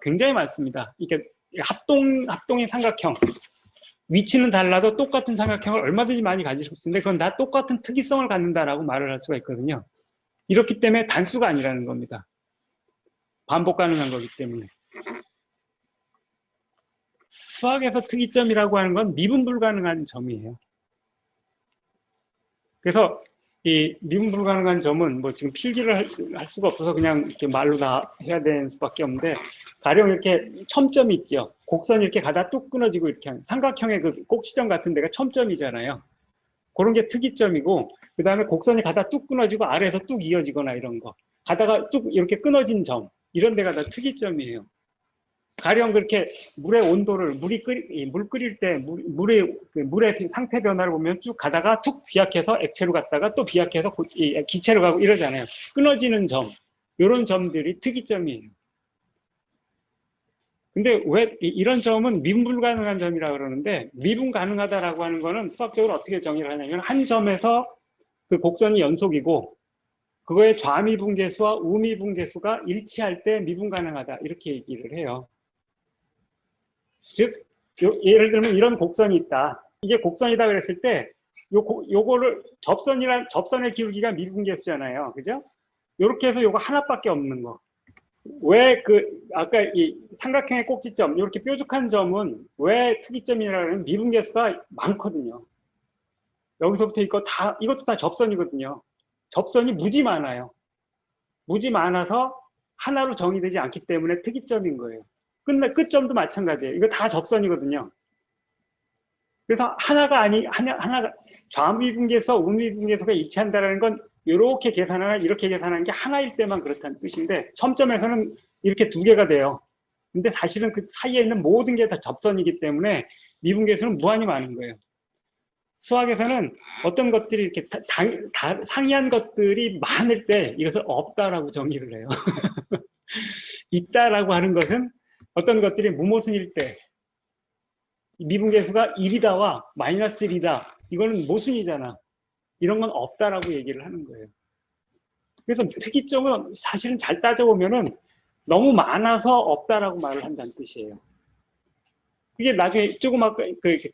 굉장히 많습니다. 이게 합동의 삼각형 위치는 달라도 똑같은 삼각형을 얼마든지 많이 가질 수 있는데 그건 다 똑같은 특이성을 갖는다라고 말을 할 수가 있거든요. 이렇기 때문에 단수가 아니라는 겁니다. 반복 가능한 거기 때문에. 수학에서 특이점이라고 하는 건 미분 불가능한 점이에요. 그래서 이 미분 불가능한 점은 뭐 지금 필기를 할 수가 없어서 그냥 이렇게 말로 다 해야 되는 수밖에 없는데 가령 이렇게 첨점이 있죠. 곡선이 이렇게 가다 뚝 끊어지고 이렇게 하는 삼각형의 그 꼭지점 같은 데가 첨점이잖아요. 그런 게 특이점이고 그 다음에 곡선이 가다 뚝 끊어지고 아래에서 뚝 이어지거나 이런 거 가다가 뚝 이렇게 끊어진 점 이런 데가 다 특이점이에요. 가령 그렇게 물의 온도를 물 끓일 때 물의 상태 변화를 보면 쭉 가다가 툭 비약해서 액체로 갔다가 또 비약해서 기체로 가고 이러잖아요. 끊어지는 점 이런 점들이 특이점이에요. 근데 왜 이런 점은 미분 불가능한 점이라고 그러는데 미분 가능하다라고 하는 거는 수학적으로 어떻게 정의를 하냐면 한 점에서 그 곡선이 연속이고 그거의 좌미분계수와 우미분계수가 일치할 때 미분 가능하다 이렇게 얘기를 해요. 즉 예를 들면 이런 곡선이 있다. 이게 곡선이다 그랬을 때 요거를 접선의 기울기가 미분계수잖아요. 그죠? 요렇게 해서 요거 하나밖에 없는 거. 왜 아까 이 삼각형의 꼭지점 이렇게 뾰족한 점은 왜 특이점이라는 미분계수가 많거든요. 여기서부터 이것도 다 접선이거든요. 접선이 무지 많아요. 무지 많아서 하나로 정의되지 않기 때문에 특이점인 거예요. 끝점도 마찬가지예요. 이거 다 접선이거든요. 그래서 하나가 좌미분계수와 우미분계수가 일치한다는 건 이렇게 계산하나 이렇게 계산하는 게 하나일 때만 그렇다는 뜻인데 첨점에서는 이렇게 두 개가 돼요. 근데 사실은 그 사이에 있는 모든 게 다 접선이기 때문에 미분계수는 무한히 많은 거예요. 수학에서는 어떤 것들이 이렇게 상이한 것들이 많을 때 이것을 없다라고 정의를 해요. 있다라고 하는 것은 어떤 것들이 무모순일 때 미분계수가 1이다와 마이너스 1이다. 이거는 모순이잖아. 이런 건 없다라고 얘기를 하는 거예요. 그래서 특이점은 사실은 잘 따져보면은 너무 많아서 없다라고 말을 한다는 뜻이에요. 그게 나중에 조금 아까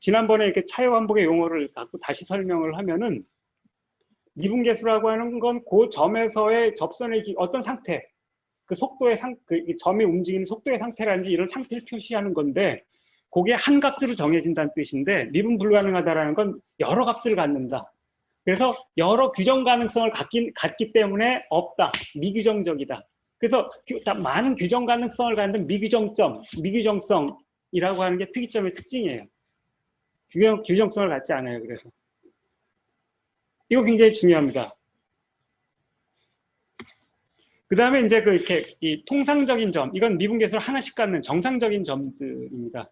지난번에 이렇게 차이완복의 용어를 갖고 다시 설명을 하면은 미분계수라고 하는 건 그 점에서의 접선의 어떤 상태, 그 속도의 점이 움직이는 속도의 상태라든지 이런 상태를 표시하는 건데 그게 한 값으로 정해진다는 뜻인데 미분 불가능하다라는 건 여러 값을 갖는다. 그래서 여러 규정 가능성을 갖기 때문에 없다. 미규정적이다. 그래서 많은 규정 가능성을 갖는 미규정성이라고 하는 게 특이점의 특징이에요. 규정성을 갖지 않아요. 그래서 이거 굉장히 중요합니다. 그 다음에 이제 이렇게 이 통상적인 점, 이건 미분계수를 하나씩 갖는 정상적인 점들입니다.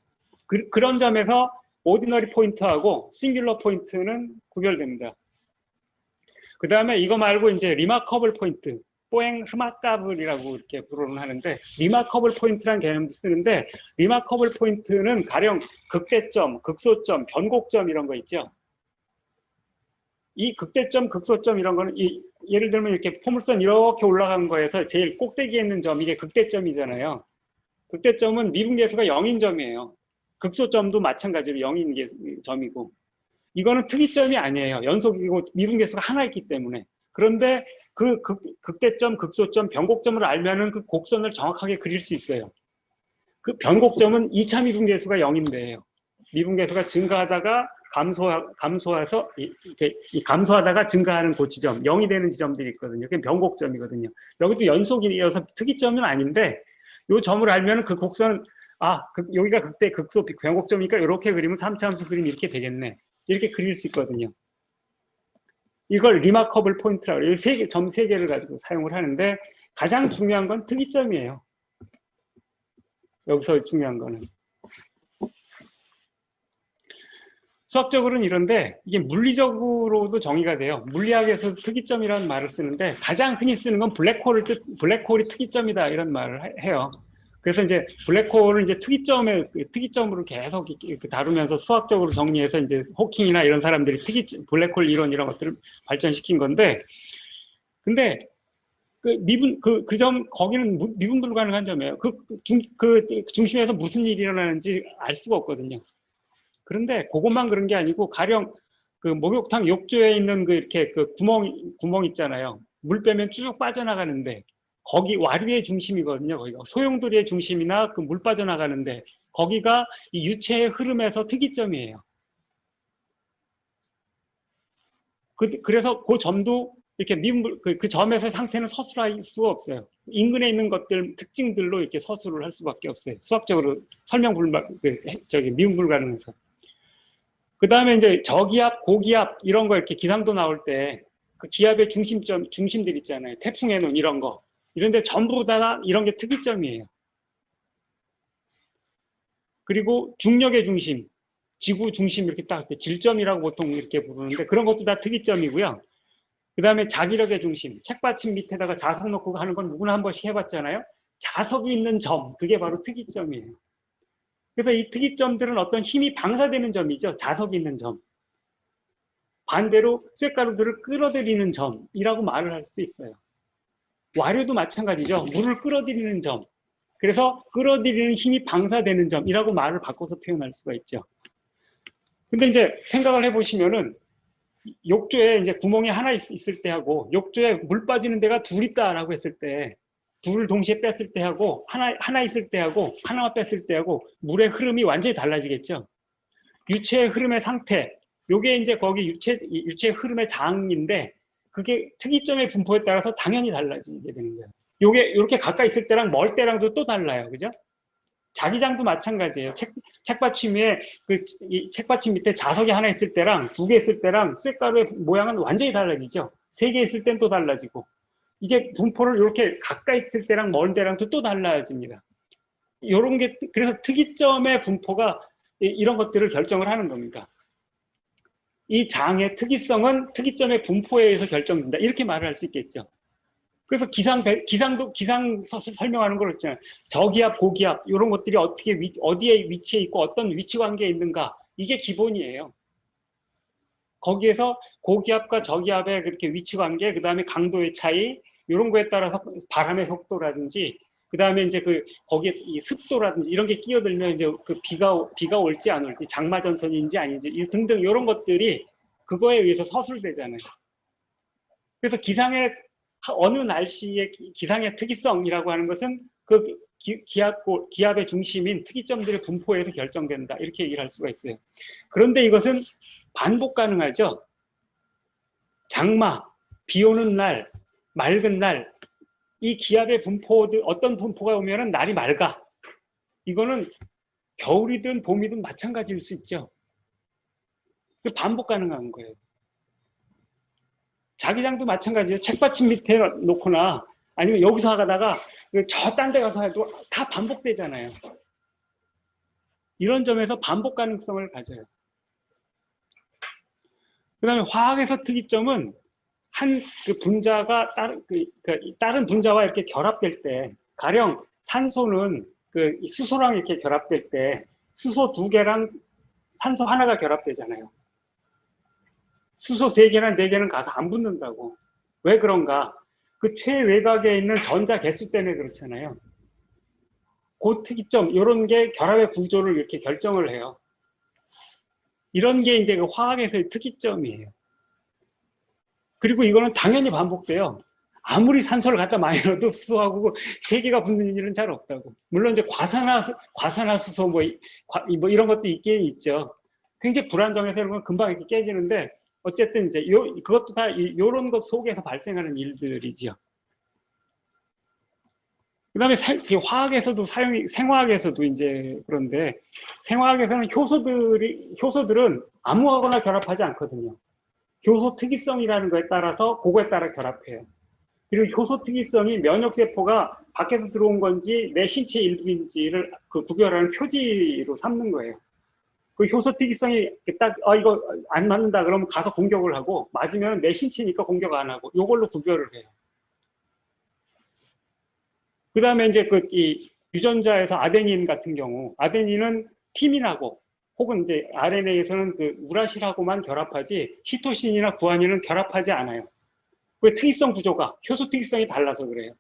그런 점에서 오디너리 포인트하고 싱귤러 포인트는 구별됩니다. 그 다음에 이거 말고 이제 리마커블 포인트, 뽀행 흐마까블이라고 이렇게 부르는 하는데, 리마커블 포인트라는 개념도 쓰는데, 리마커블 포인트는 가령 극대점, 극소점, 변곡점 이런 거 있죠. 이 극대점, 극소점 이런 거는 예를 들면 이렇게 포물선 이렇게 올라간 거에서 제일 꼭대기에 있는 점, 이게 극대점이잖아요. 극대점은 미분계수가 0인 점이에요. 극소점도 마찬가지로 0인 점이고. 이거는 특이점이 아니에요. 연속이고 미분계수가 하나 있기 때문에. 그런데 그 극대점, 극소점, 변곡점을 알면은 그 곡선을 정확하게 그릴 수 있어요. 그 변곡점은 2차 미분계수가 0인데요. 미분계수가 증가하다가 감소해서 감소하다가 증가하는 그 지점, 0이 되는 지점들이 있거든요. 그게 변곡점이거든요. 여기도 연속이어서 특이점은 아닌데 이 점을 알면 그 곡선은 여기가 극대, 극소, 변곡점이니까 이렇게 그리면 3차 함수 그림이 이렇게 되겠네. 이렇게 그릴 수 있거든요. 이걸 리마커블 포인트라고 해요. 점 3개를 가지고 사용을 하는데 가장 중요한 건 특이점이에요. 여기서 중요한 거는. 수학적으로는 이런데 이게 물리적으로도 정의가 돼요. 물리학에서 특이점이라는 말을 쓰는데 가장 흔히 쓰는 건 블랙홀이 특이점이다 이런 말을 해요. 그래서 이제 블랙홀을 이제 특이점으로 계속 다루면서 수학적으로 정리해서 이제 호킹이나 이런 사람들이 블랙홀 이론 이런 것들을 발전시킨 건데, 근데 거기는 미분 불가능한 점이에요. 중심에서 무슨 일이 일어나는지 알 수가 없거든요. 그런데 그것만 그런 게 아니고 가령 그 목욕탕 욕조에 있는 이렇게 구멍 있잖아요. 물 빼면 쭉 빠져나가는데 거기 와류의 중심이거든요. 거기가 소용돌이의 중심이나 그 물 빠져나가는데 거기가 이 유체의 흐름에서 특이점이에요. 그래서 그 점도 이렇게 그 점에서 상태는 서술할 수가 없어요. 인근에 있는 것들 특징들로 이렇게 서술을 할 수밖에 없어요. 수학적으로 미분 불가능해서. 그 다음에 이제 저기압, 고기압 이런 거 이렇게 기상도 나올 때 그 기압의 중심들 있잖아요. 태풍의 눈 이런 거. 이런데 전부 다 이런 게 특이점이에요. 그리고 중력의 중심, 지구 중심 이렇게 딱 질점이라고 보통 이렇게 부르는데 그런 것도 다 특이점이고요. 그 다음에 자기력의 중심, 책받침 밑에다가 자석 놓고 하는 건 누구나 한 번씩 해봤잖아요. 자석이 있는 점, 그게 바로 특이점이에요. 그래서 이 특이점들은 어떤 힘이 방사되는 점이죠. 자석이 있는 점. 반대로 쇳가루들을 끌어들이는 점이라고 말을 할 수도 있어요. 와류도 마찬가지죠. 물을 끌어들이는 점. 그래서 끌어들이는 힘이 방사되는 점이라고 말을 바꿔서 표현할 수가 있죠. 근데 이제 생각을 해보시면은 욕조에 이제 구멍이 하나 있을 때 하고 욕조에 물 빠지는 데가 둘 있다라고 했을 때 둘을 동시에 뺐을 때 하고 하나 있을 때 하고 하나만 뺐을 때 하고 물의 흐름이 완전히 달라지겠죠. 유체의 흐름의 상태, 요게 이제 거기 유체의 흐름의 장인데 그게 특이점의 분포에 따라서 당연히 달라지게 되는 거예요. 요게 이렇게 가까이 있을 때랑 멀 때랑도 또 달라요. 그죠? 자기장도 마찬가지예요. 책받침 위에 이 책받침 밑에 자석이 하나 있을 때랑 2개 있을 때랑 쇳가루의 모양은 완전히 달라지죠. 3개 있을 땐 또 달라지고 이게 분포를 이렇게 가까이 있을 때랑 멀 때랑도 또 달라집니다. 이런 게 그래서 특이점의 분포가 이런 것들을 결정을 하는 겁니다. 이 장의 특이성은 특이점의 분포에 의해서 결정된다. 이렇게 말을 할 수 있겠죠. 그래서 기상 설명하는 걸 있잖아요. 저기압, 고기압 이런 것들이 어디에 위치해 있고 어떤 위치 관계에 있는가 이게 기본이에요. 거기에서 고기압과 저기압의 그렇게 위치 관계, 그 다음에 강도의 차이 이런 거에 따라서 바람의 속도라든지 그 다음에 이제 거기에 이 습도라든지 이런 게 끼어들면 이제 비가 올지 안 올지 장마전선인지 아닌지 등등 이런 것들이 그거에 의해서 서술되잖아요. 그래서 기상의 어느 날씨의 기상의 특이성이라고 하는 것은 그 기압의 중심인 특이점들의 분포에서 결정된다. 이렇게 얘기를 할 수가 있어요. 그런데 이것은 반복 가능하죠. 장마, 비 오는 날, 맑은 날, 이 기압의 분포들 어떤 분포가 오면은 날이 맑아. 이거는 겨울이든 봄이든 마찬가지일 수 있죠. 반복 가능한 거예요. 자기장도 마찬가지예요. 책받침 밑에 놓거나 아니면 여기서 하다가 저 딴 데 가서 해도 다 반복되잖아요. 이런 점에서 반복 가능성을 가져요. 그 다음에 화학에서 특이점은 한 그 분자가 다른 분자와 이렇게 결합될 때, 가령 산소는 그 수소랑 이렇게 결합될 때 수소 2개랑 산소 하나가 결합되잖아요. 수소 3개나 4개는 가서 안 붙는다고. 왜 그런가? 그 최외곽에 있는 전자 개수 때문에 그렇잖아요. 그 특이점, 이런 게 결합의 구조를 이렇게 결정을 해요. 이런 게 이제 그 화학에서의 특이점이에요. 그리고 이거는 당연히 반복돼요. 아무리 산소를 갖다 많이 넣어도 수소하고 3개가 붙는 일은 잘 없다고. 물론 이제 과산화수소 뭐 이런 것도 있긴 있죠. 굉장히 불안정해서 이런 건 금방 이렇게 깨지는데, 어쨌든 이제 그것도 다 이런 것 속에서 발생하는 일들이죠. 그 다음에 화학에서도 생화학에서도 이제 그런데, 생화학에서는 효소들은 아무하거나 결합하지 않거든요. 효소 특이성이라는 거에 따라서 그거에 따라 결합해요. 그리고 효소 특이성이 면역세포가 밖에서 들어온 건지 내 신체 일부인지를 구별하는 표지로 삼는 거예요. 그 효소 특이성이 딱 이거 안 맞는다 그러면 가서 공격을 하고, 맞으면 내 신체니까 공격 안 하고, 이걸로 구별을 해요. 그 다음에 이제 이 유전자에서 아데닌 같은 경우, 아데닌은 티민하고 혹은 이제 RNA에서는 그 우라실하고만 결합하지 시토신이나 구아닌은 결합하지 않아요. 그 특이성 구조가, 효소 특이성이 달라서 그래요.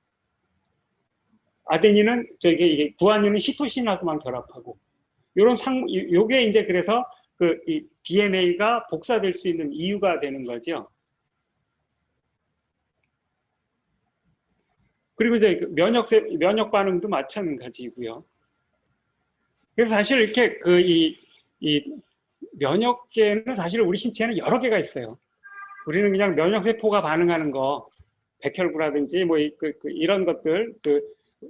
아데닌은 이게 구아닌은 시토신하고만 결합하고, 요게 이제 그래서 이 DNA가 복사될 수 있는 이유가 되는 거죠. 그리고 이제 면역 반응도 마찬가지고요. 그래서 사실 이렇게 이 면역계는 사실 우리 신체에는 여러 개가 있어요. 우리는 그냥 면역세포가 반응하는 거, 백혈구라든지 뭐 이런 것들,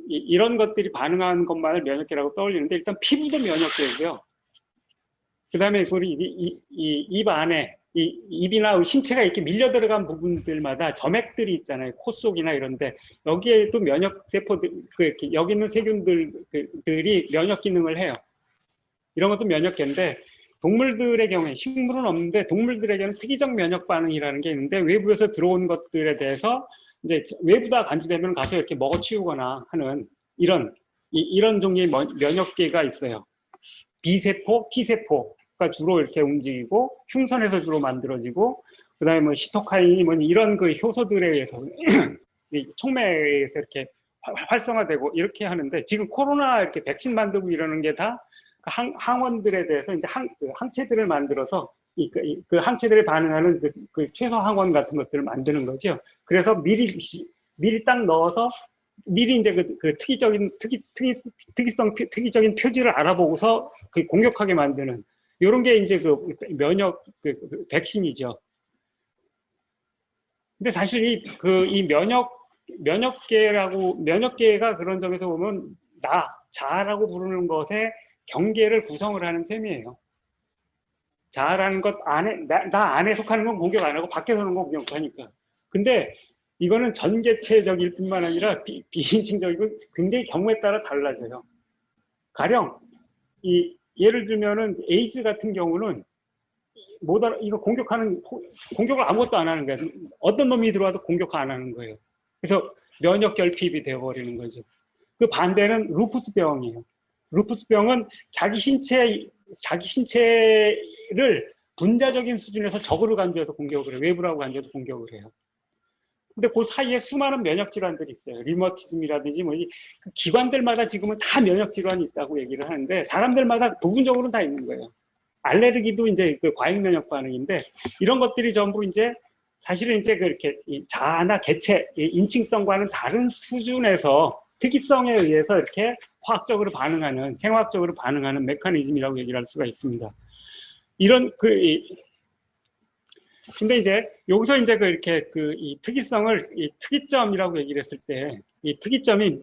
이런 것들이 반응하는 것만을 면역계라고 떠올리는데, 일단 피부도 면역계고요. 그 다음에 우리 입 안에 입이나 신체가 이렇게 밀려 들어간 부분들마다 점액들이 있잖아요. 코 속이나 이런데, 여기에도 면역세포들, 여기 있는 세균들이 면역 기능을 해요. 이런 것도 면역계인데, 동물들의 경우에, 식물은 없는데 동물들에게는 특이적 면역 반응이라는 게 있는데, 외부에서 들어온 것들에 대해서 이제 외부다 간주되면 가서 이렇게 먹어치우거나 하는 이런 종류의 면역계가 있어요. B세포, T세포가 주로 이렇게 움직이고, 흉선에서 주로 만들어지고, 그 다음에 뭐 시토카인이 뭐 이런 그 효소들에 의해서 촉매에서 이렇게 활성화되고 이렇게 하는데, 지금 코로나 이렇게 백신 만들고 이러는 게 다 항원들에 대해서 이제 항체들을 만들어서 그 항체들에 반응하는 최소 항원 같은 것들을 만드는 거죠. 그래서 미리 딱 넣어서 미리 이제 특이적인 표지를 알아보고서 공격하게 만드는, 이런 게 이제 면역 백신이죠. 근데 사실 이 면역계가 그런 점에서 보면 자아라고 부르는 것에 경계를 구성을 하는 셈이에요. 자아라는 것 안에, 나 안에 속하는 건 공격 안 하고 밖에서 오는 건 공격하니까. 근데 이거는 전개체적일 뿐만 아니라 비인칭적이고 굉장히 경우에 따라 달라져요. 가령 예를 들면은 에이즈 같은 경우는 이거 공격을 아무것도 안 하는 거예요. 어떤 놈이 들어와도 공격 안 하는 거예요. 그래서 면역 결핍이 되어버리는 거죠. 그 반대는 루푸스병이에요. 루푸스병은 자기 신체를 분자적인 수준에서 적으로 간주해서 공격을 해요. 외부라고 간주해서 공격을 해요. 근데 그 사이에 수많은 면역 질환들이 있어요. 리머티즘이라든지 그 기관들마다 지금은 다 면역 질환이 있다고 얘기를 하는데, 사람들마다 부분적으로는 다 있는 거예요. 알레르기도 이제 과잉 면역 반응인데, 이런 것들이 전부 이제 사실은 이제 그렇게 자아나 개체, 인칭성과는 다른 수준에서 특이성에 의해서 이렇게 생화학적으로 반응하는 메커니즘이라고 얘기를 할 수가 있습니다. 근데 이제 여기서 이제 이 특이점이라고 얘기를 했을 때, 이 특이점이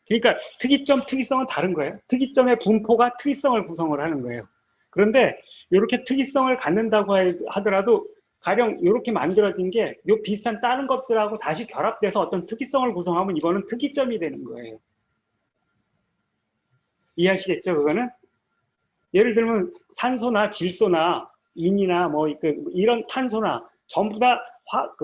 그러니까 특이성은 다른 거예요. 특이점의 분포가 특이성을 구성을 하는 거예요. 그런데 이렇게 특이성을 갖는다고 하더라도 가령 이렇게 만들어진 게 요 비슷한 다른 것들하고 다시 결합돼서 어떤 특이성을 구성하면 이거는 특이점이 되는 거예요. 이해하시겠죠, 그거는? 예를 들면 산소나 질소나 인이나 뭐 이런 탄소나 전부 다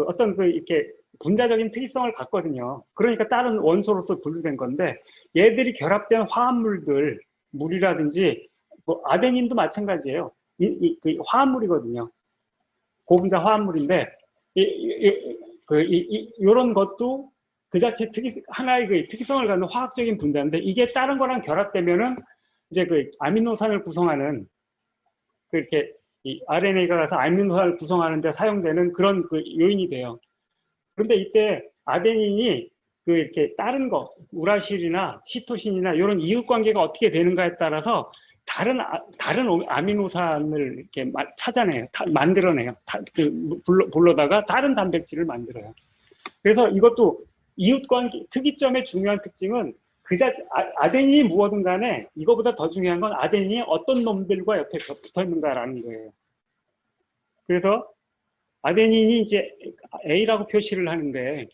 어떤 이렇게 분자적인 특이성을 갖거든요. 그러니까 다른 원소로서 분류된 건데 얘들이 결합된 화합물들, 물이라든지 뭐 아데닌도 마찬가지예요. 그 화합물이거든요. 고분자 화합물인데 이런 것도 그 자체 하나의 그 특이성을 갖는 화학적인 분자인데 이게 다른 거랑 결합되면은 이제 그 아미노산을 구성하는 그렇게 이 RNA가 가서 아미노산을 구성하는 데 사용되는 그런 그 요인이 돼요. 그런데 이때 아데닌이 그 이렇게 다른 거 우라실이나 시토신이나 이런 이웃 관계가 어떻게 되는가에 따라서 다른 아미노산을 이렇게 찾아내요. 만들어내요. 불러다가 다른 단백질을 만들어요. 그래서 이것도 이웃 관계 특이점의 중요한 특징은 아데닌이 무엇든 간에 이거보다 더 중요한 건 아데닌이 어떤 놈들과 옆에 붙어 있는가라는 거예요. 그래서 아데닌이 이제 A라고 표시를 하는데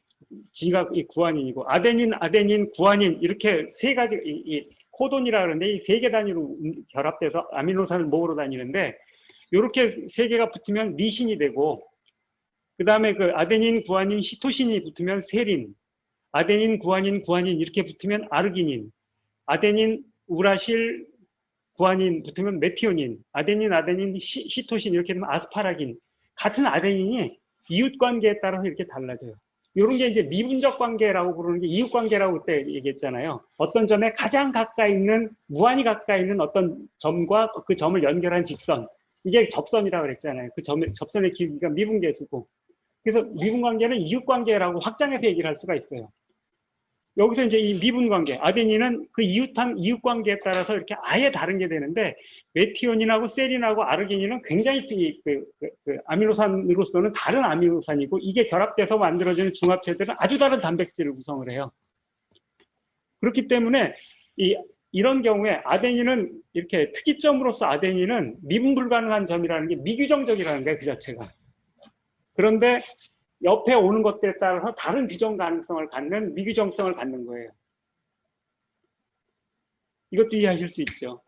G가 이 구아닌이고 아데닌, 구아닌 이렇게 세 가지 이 코돈이라 그러는데 이 세 개 단위로 결합돼서 아미노산을 모으러 다니는데 이렇게 세 개가 붙으면 리신이 되고 그 다음에 그 아데닌, 구아닌, 시토신이 붙으면 세린, 아데닌, 구아닌 이렇게 붙으면 아르기닌, 아데닌, 우라실, 구아닌 붙으면 메티오닌, 아데닌, 시토신 이렇게 되면 아스파라긴. 같은 아데닌이 이웃 관계에 따라서 이렇게 달라져요. 이런 게 이제 미분적 관계라고 부르는 게 이웃 관계라고 그때 얘기했잖아요. 어떤 점에 가장 가까이 있는, 무한히 가까이 있는 어떤 점과 그 점을 연결한 직선. 이게 접선이라고 그랬잖아요. 그 접선의 길이가 미분계수고. 그래서 미분 관계는 이웃 관계라고 확장해서 얘기를 할 수가 있어요. 여기서 이제 이 미분 관계, 아데닌은 그 이웃 관계에 따라서 이렇게 아예 다른 게 되는데, 메티오닌하고 세린하고 아르기닌은 굉장히 그 아미노산으로서는 다른 아미노산이고, 이게 결합돼서 만들어지는 중합체들은 아주 다른 단백질을 구성을 해요. 그렇기 때문에 이런 경우에 아데닌은 이렇게 특이점으로서 아데닌은 미분 불가능한 점이라는 게 미규정적이라는 거예요, 그 자체가. 그런데 옆에 오는 것들에 따라서 다른 규정 가능성을 갖는 미규정성을 갖는 거예요. 이것도 이해하실 수 있죠.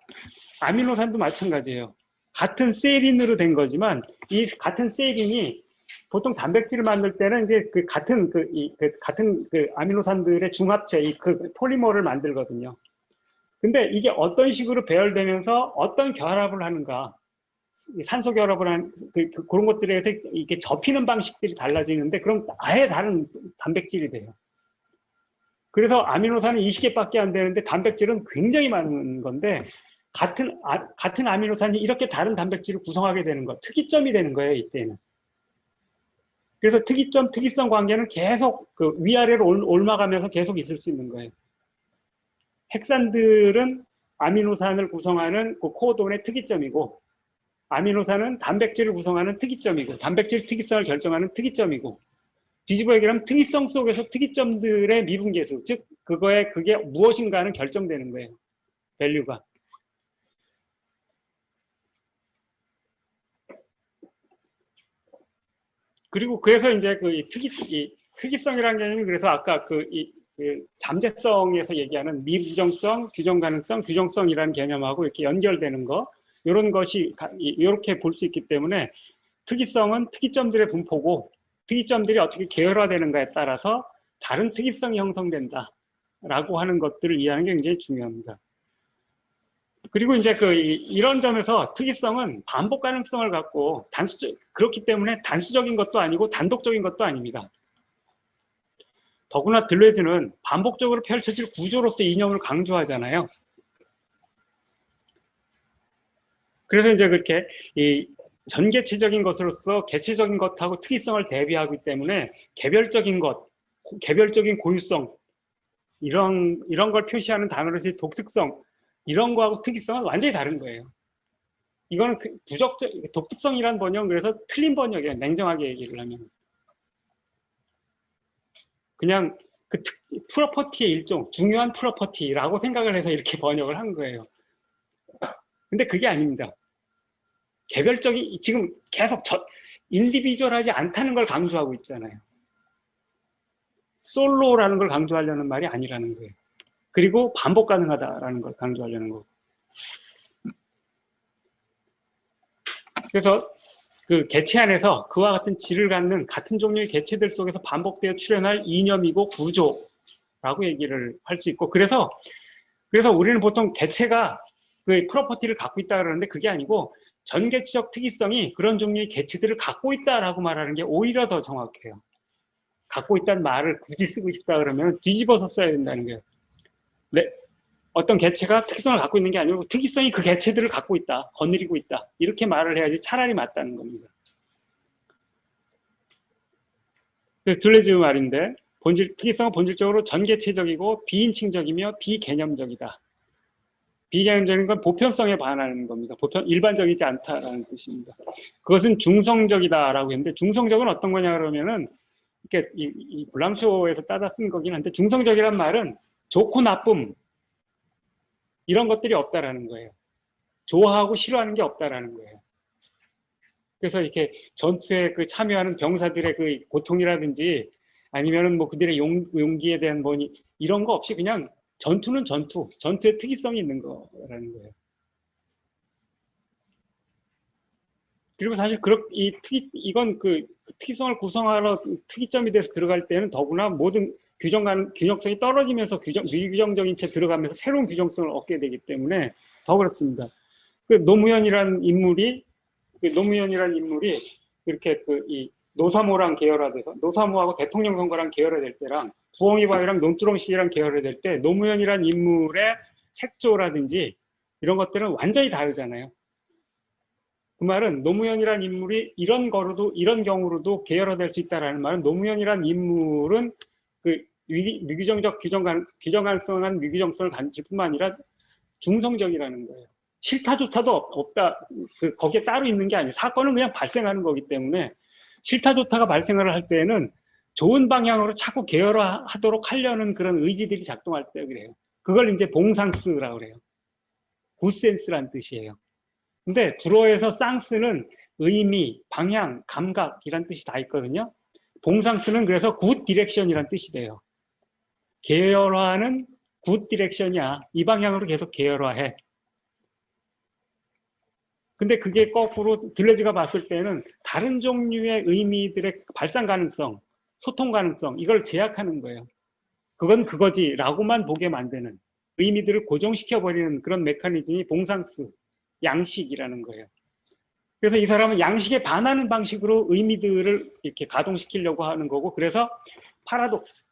아미노산도 마찬가지예요. 같은 세린으로 된 거지만 이 같은 세린이 보통 단백질을 만들 때는 이제 같은 아미노산들의 중합체, 그 폴리머를 만들거든요. 근데 이게 어떤 식으로 배열되면서 어떤 결합을 하는가, 산소 결합을 한 그런 것들에 의해서 이렇게 접히는 방식들이 달라지는데 그럼 아예 다른 단백질이 돼요. 그래서 아미노산은 20개밖에 안 되는데 단백질은 굉장히 많은 건데 같은 아미노산이 이렇게 다른 단백질을 구성하게 되는 것, 특이점이 되는 거예요, 이때는. 그래서 특이성 관계는 계속 그 위아래로 옮아가면서 계속 있을 수 있는 거예요. 핵산들은 아미노산을 구성하는 그 코돈의 특이점이고, 아미노산은 단백질을 구성하는 특이점이고, 단백질 특이성을 결정하는 특이점이고, 뒤집어 얘기하면 특이성 속에서 특이점들의 미분계수, 즉 그게 무엇인가는 결정되는 거예요. 밸류가. 그리고 그래서 이제 특이성이라는 개념이 그래서 아까 그 잠재성에서 얘기하는 미부정성, 규정 가능성, 규정성이라는 개념하고 이렇게 연결되는 거, 이런 것이 이렇게 볼 수 있기 때문에 특이성은 특이점들의 분포고 특이점들이 어떻게 계열화되는가에 따라서 다른 특이성이 형성된다라고 하는 것들을 이해하는 게 굉장히 중요합니다. 그리고 이제 이런 점에서 특이성은 반복 가능성을 갖고 그렇기 때문에 단수적인 것도 아니고 단독적인 것도 아닙니다. 더구나 들레즈는 반복적으로 펼쳐질 구조로서 이념을 강조하잖아요. 그래서 이제 그렇게 전개체적인 것으로서 개체적인 것하고 특이성을 대비하기 때문에 개별적인 것, 개별적인 고유성 이런 걸 표시하는 단어로서 독특성 이런 거하고 특이성은 완전히 다른 거예요. 이거는 독특성이란 번역은 그래서 틀린 번역이에요. 냉정하게 얘기를 하면. 그냥 그 프로퍼티의 일종, 중요한 프로퍼티라고 생각을 해서 이렇게 번역을 한 거예요. 근데 그게 아닙니다. 개별적인, 지금 계속 인디비주얼하지 않다는 걸 강조하고 있잖아요. 솔로라는 걸 강조하려는 말이 아니라는 거예요. 그리고 반복 가능하다라는 걸 강조하려는 거고. 그래서 그 개체 안에서 그와 같은 질을 갖는 같은 종류의 개체들 속에서 반복되어 출현할 이념이고 구조라고 얘기를 할 수 있고, 그래서 우리는 보통 개체가 그 프로퍼티를 갖고 있다 그러는데 그게 아니고 전개체적 특이성이 그런 종류의 개체들을 갖고 있다라고 말하는 게 오히려 더 정확해요. 갖고 있다는 말을 굳이 쓰고 싶다 그러면 뒤집어서 써야 된다는 거예요. 네, 어떤 개체가 특이성을 갖고 있는 게 아니고 특이성이 그 개체들을 갖고 있다, 거느리고 있다, 이렇게 말을 해야지 차라리 맞다는 겁니다. 그래서 둘레즈 말인데 특이성은 본질적으로 전개체적이고 비인칭적이며 비개념적이다. 비개념적인 건 보편성에 반하는 겁니다. 일반적이지 않다라는 뜻입니다. 그것은 중성적이다라고 했는데, 중성적은 어떤 거냐 그러면은 이렇게 이 블랑쇼에서 따다 쓴 거긴 한데, 중성적이란 말은 좋고 나쁨 이런 것들이 없다라는 거예요. 좋아하고 싫어하는 게 없다라는 거예요. 그래서 이렇게 전투에 그 참여하는 병사들의 그 고통이라든지 아니면은 뭐 그들의 용기에 대한 뭐니 이런 거 없이 그냥 전투는 전투의 특이성이 있는 거라는 거예요. 그리고 사실 이건 그 특이성을 구성하러 특이점이 돼서 들어갈 때는 더구나 모든 균형성이 떨어지면서 미규정적인 채 들어가면서 새로운 규정성을 얻게 되기 때문에 더 그렇습니다. 그 노무현이라는 인물이 이렇게 이 노사모랑 계열화돼서, 노사모하고 대통령 선거랑 계열화될 때랑 부엉이바위랑 논두렁식이랑 계열화될 때 노무현이라는 인물의 색조라든지 이런 것들은 완전히 다르잖아요. 그 말은 노무현이라는 인물이 이런 경우로도 계열화될 수 있다라는 말은, 노무현이라는 인물은 그 미규정적 규정 가능성한 미규정성을 가질 뿐만 아니라 중성적이라는 거예요. 싫다 좋다도 없다. 거기에 따로 있는 게 아니에요. 사건은 그냥 발생하는 거기 때문에 싫다 좋다가 발생을 할 때는 좋은 방향으로 자꾸 계열화하도록 하려는 그런 의지들이 작동할 때 그래요. 그걸 이제 봉상스라고 그래요. 굿센스란 뜻이에요. 근데 불어에서 쌍스는 의미, 방향, 감각이란 뜻이 다 있거든요. 봉상스는 그래서 굿 디렉션이란 뜻이 돼요. 계열화는 굿 디렉션이야. 이 방향으로 계속 계열화해. 근데 그게 거꾸로 들레즈가 봤을 때는 다른 종류의 의미들의 발산 가능성, 소통 가능성, 이걸 제약하는 거예요. 그건 그거지 라고만 보게 만드는, 의미들을 고정시켜버리는 그런 메커니즘이 봉상스, 양식이라는 거예요. 그래서 이 사람은 양식에 반하는 방식으로 의미들을 이렇게 가동시키려고 하는 거고, 그래서 파라독스.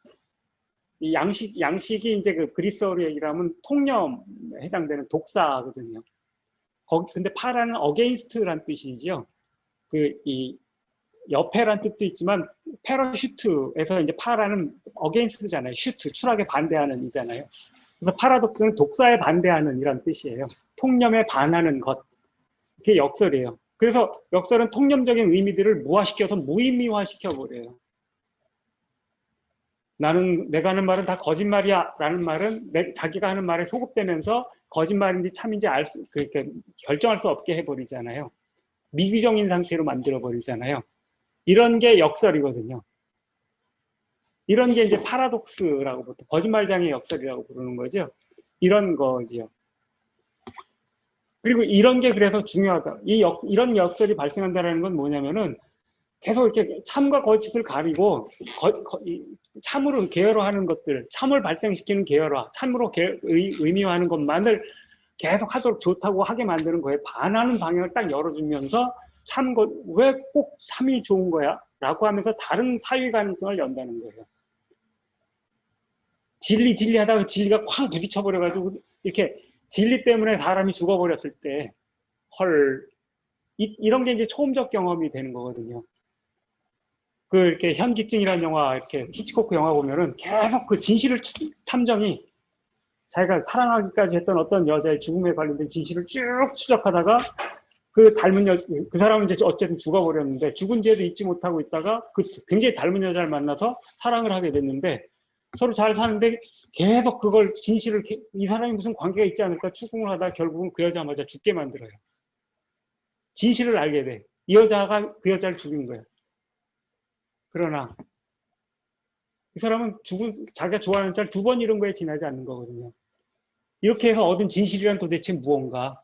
이 양식이 이제 그 그리스어로 얘기를 하면 통념에 해당되는 독사거든요. 근데 파라는 어게인스트란 뜻이죠. 이 옆에란 뜻도 있지만 패러슈트에서 이제 파라는 어게인스트잖아요. 슈트, 추락에 반대하는 이잖아요. 그래서 파라독스는 독사에 반대하는 이란 뜻이에요. 통념에 반하는 것. 그게 역설이에요. 그래서 역설은 통념적인 의미들을 무화시켜서 무의미화시켜버려요. 내가 하는 말은 다 거짓말이야 라는 말은 자기가 하는 말에 소급되면서 거짓말인지 참인지 결정할 수 없게 해버리잖아요. 미규정인 상태로 만들어버리잖아요. 이런 게 역설이거든요. 이런 게 이제 파라독스라고 보통 거짓말장의 역설이라고 부르는 거죠. 이런 거지요. 그리고 이런 게 그래서 중요하다. 이런 역설이 발생한다는 건 뭐냐면은 계속 이렇게 참과 거짓을 가리고 참으로 계열화하는 것들, 참을 발생시키는 계열화, 참으로 의미화하는 것만을 계속 하도록 좋다고 하게 만드는 거예요. 반하는 방향을 딱 열어주면서 왜 꼭 참이 좋은 거야? 라고 하면서 다른 사유 가능성을 연다는 거예요. 진리 하다가 진리가 쾅 부딪혀버려가지고 이렇게 진리 때문에 사람이 죽어버렸을 때 헐, 이런 게 이제 초음적 경험이 되는 거거든요. 이렇게 현기증이라는 영화, 이렇게 히치코크 영화 보면은 계속 그 진실을 탐정이 자기가 사랑하기까지 했던 어떤 여자의 죽음에 관련된 진실을 쭉 추적하다가 그 사람은 이제 어쨌든 죽어버렸는데 죽은 뒤에도 잊지 못하고 있다가 굉장히 닮은 여자를 만나서 사랑을 하게 됐는데 서로 잘 사는데 계속 그걸 이 사람이 무슨 관계가 있지 않을까 추궁을 하다 결국은 그 여자마저 죽게 만들어요. 진실을 알게 돼. 이 여자가 그 여자를 죽인 거예요. 그러나 이 사람은 자기가 좋아하는 여자를 2번 잃은 거에 지나지 않는 거거든요. 이렇게 해서 얻은 진실이란 도대체 무언가?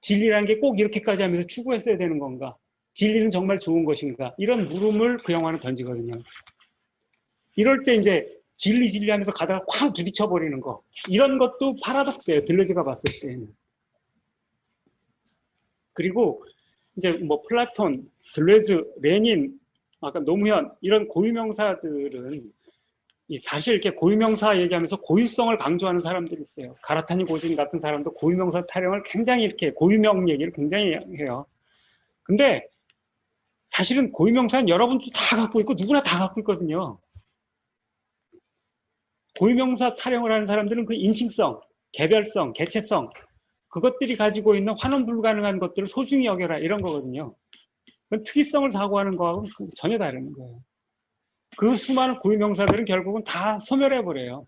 진리라는 게 꼭 이렇게까지 하면서 추구했어야 되는 건가? 진리는 정말 좋은 것인가? 이런 물음을 그 영화는 던지거든요. 이럴 때 이제 진리 하면서 가다가 쾅 부딪혀버리는 거. 이런 것도 파라독스예요. 들레즈가 봤을 때는. 그리고 이제 뭐 플라톤, 들레즈, 레닌, 아까 노무현 이런 고유명사들은 사실 이렇게 고유명사 얘기하면서 고유성을 강조하는 사람들이 있어요. 가라타니 고진 같은 사람도 고유명사 타령을 굉장히 이렇게 고유명 얘기를 굉장히 해요. 근데 사실은 고유명사는 여러분도 다 갖고 있고 누구나 다 갖고 있거든요. 고유명사 타령을 하는 사람들은 그 인칭성, 개별성, 개체성 그것들이 가지고 있는 환원 불가능한 것들을 소중히 여겨라 이런 거거든요. 그건 특이성을 사고하는 거하고는 전혀 다른 거예요. 그 수많은 고유명사들은 결국은 다 소멸해버려요.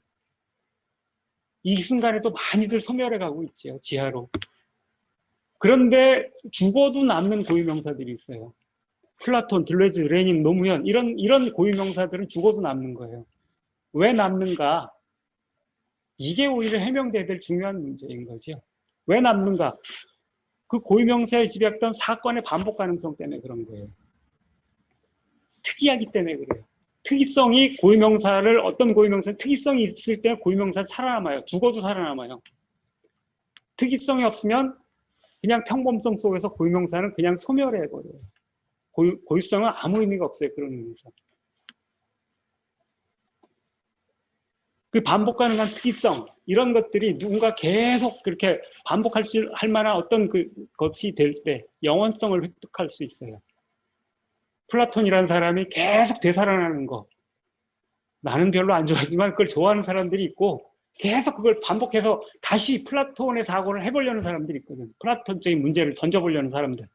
이 순간에도 많이들 소멸해가고 있죠. 지하로. 그런데 죽어도 남는 고유명사들이 있어요. 플라톤, 들레즈, 레닌, 노무현 이런 고유명사들은 죽어도 남는 거예요. 왜 남는가? 이게 오히려 해명돼야 될 중요한 문제인 거죠. 왜 남는가? 그 고유명사에 집약된 사건의 반복 가능성 때문에 그런 거예요. 특이하기 때문에 그래요. 특이성이 고유명사를 어떤 고유명사는 특이성이 있을 때 고유명사는 살아남아요. 죽어도 살아남아요. 특이성이 없으면 그냥 평범성 속에서 고유명사는 그냥 소멸해버려요. 고유성은 아무 의미가 없어요. 그런 의미에서. 그 반복 가능한 특이성 이런 것들이 누군가 계속 그렇게 반복할 만한 어떤 것이 될 때 영원성을 획득할 수 있어요. 플라톤이라는 사람이 계속 되살아나는 거 나는 별로 안 좋아하지만 그걸 좋아하는 사람들이 있고 계속 그걸 반복해서 다시 플라톤의 사고를 해보려는 사람들이 있거든. 플라톤적인 문제를 던져보려는 사람들.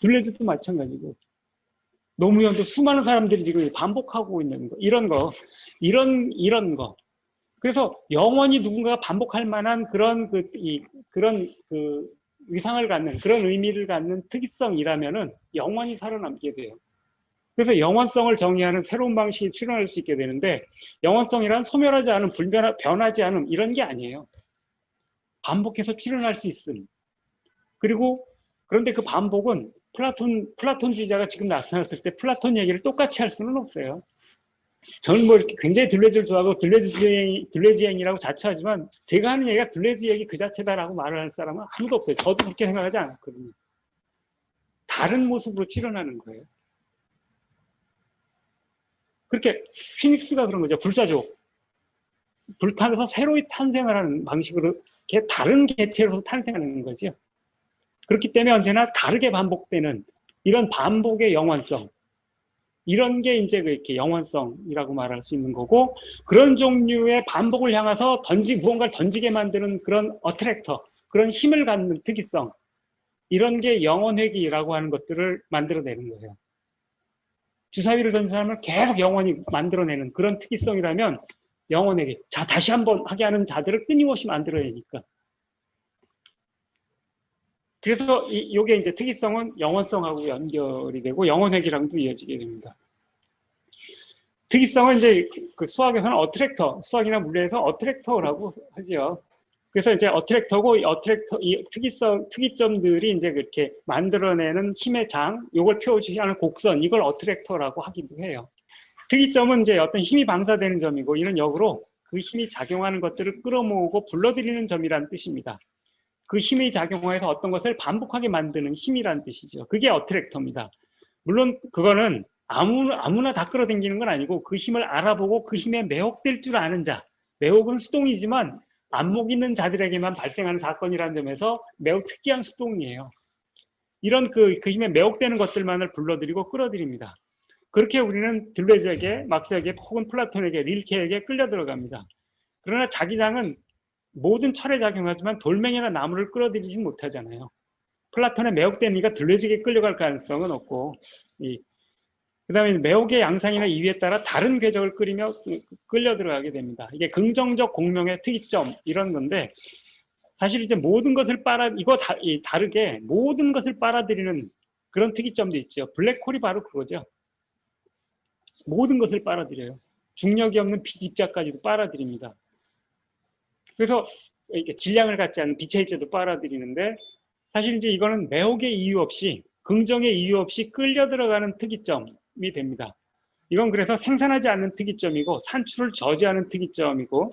들레즈도 마찬가지고 노무현도 수많은 사람들이 지금 반복하고 있는 거 이런 거 그래서 영원히 누군가가 반복할 만한 그런 위상을 갖는 그런 의미를 갖는 특이성이라면은 영원히 살아남게 돼요. 그래서 영원성을 정의하는 새로운 방식이 출현할 수 있게 되는데 영원성이란 소멸하지 않음, 변하지 않음 이런 게 아니에요. 반복해서 출현할 수 있음. 그리고 그런데 그 반복은 플라톤주의자가 지금 나타났을 때 플라톤 얘기를 똑같이 할 수는 없어요. 저는 뭐 이렇게 굉장히 들레즈를 좋아하고 들레즈행이라고 자처하지만 제가 하는 얘기가 들레즈 얘기 그 자체다라고 말을 하는 사람은 아무도 없어요. 저도 그렇게 생각하지 않았거든요. 다른 모습으로 출현하는 거예요. 그렇게 피닉스가 그런 거죠. 불사조. 불타면서 새로이 탄생을 하는 방식으로 다른 개체로서 탄생하는 거죠. 그렇기 때문에 언제나 다르게 반복되는 이런 반복의 영원성 이런 게 이제 이렇게 영원성이라고 말할 수 있는 거고 그런 종류의 반복을 향해서 무언가를 던지게 만드는 그런 어트랙터 그런 힘을 갖는 특이성 이런 게 영원회귀라고 하는 것들을 만들어내는 거예요. 주사위를 던진 사람을 계속 영원히 만들어내는 그런 특이성이라면 영원회귀. 자, 다시 한번 하게 하는 자들을 끊임없이 만들어내니까. 그래서 이게 이제 특이성은 영원성하고 연결이 되고 영원회귀랑도 이어지게 됩니다. 특이성은 이제 그 수학에서는 어트랙터, 수학이나 물리에서 어트랙터라고 하죠. 그래서 이제 어트랙터고 이 특이점들이 이제 그렇게 만들어내는 힘의 장, 이걸 표시하는 곡선, 이걸 어트랙터라고 하기도 해요. 특이점은 이제 어떤 힘이 방사되는 점이고 이런 역으로 그 힘이 작용하는 것들을 끌어모으고 불러들이는 점이라는 뜻입니다. 그 힘이 작용해서 어떤 것을 반복하게 만드는 힘이라는 뜻이죠. 그게 어트랙터입니다. 물론 그거는 아무나 다 끌어당기는 건 아니고 그 힘을 알아보고 그 힘에 매혹될 줄 아는 자. 매혹은 수동이지만 안목 있는 자들에게만 발생하는 사건이라는 점에서 매우 특이한 수동이에요. 이런 그 힘에 매혹되는 것들만을 불러들이고 끌어들입니다. 그렇게 우리는 들레즈에게, 막스에게, 혹은 플라톤에게, 릴케에게 끌려 들어갑니다. 그러나 자기장은 모든 철에 작용하지만 돌멩이나 나무를 끌어들이진 못하잖아요. 플라톤의 매혹된 이가 들레즈에게 끌려갈 가능성은 없고 그 다음에 매혹의 양상이나 이유에 따라 다른 궤적을 끌려 들어가게 됩니다. 이게 긍정적 공명의 특이점 이런 건데 사실 이제 모든 것을 다르게 모든 것을 빨아들이는 그런 특이점도 있죠. 블랙홀이 바로 그거죠. 모든 것을 빨아들여요. 중력이 없는 빛 입자까지도 빨아들입니다. 그래서 이렇게 질량을 갖지 않는 빛의 입자도 빨아들이는데, 사실 이제 이거는 매혹의 이유 없이, 긍정의 이유 없이 끌려 들어가는 특이점이 됩니다. 이건 그래서 생산하지 않는 특이점이고, 산출을 저지하는 특이점이고,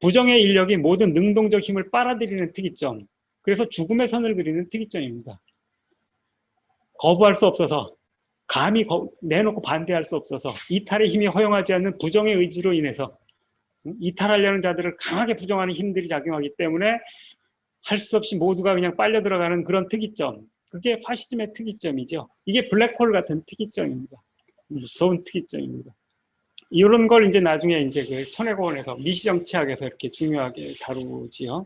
부정의 인력이 모든 능동적 힘을 빨아들이는 특이점, 그래서 죽음의 선을 그리는 특이점입니다. 거부할 수 없어서, 감히 내놓고 반대할 수 없어서, 이탈의 힘이 허용하지 않는 부정의 의지로 인해서 이탈하려는 자들을 강하게 부정하는 힘들이 작용하기 때문에 할 수 없이 모두가 그냥 빨려 들어가는 그런 특이점, 그게 파시즘의 특이점이죠. 이게 블랙홀 같은 특이점입니다. 무서운 특이점입니다. 이런 걸 이제 나중에 이제 그 천해고원에서 미시정치학에서 이렇게 중요하게 다루지요.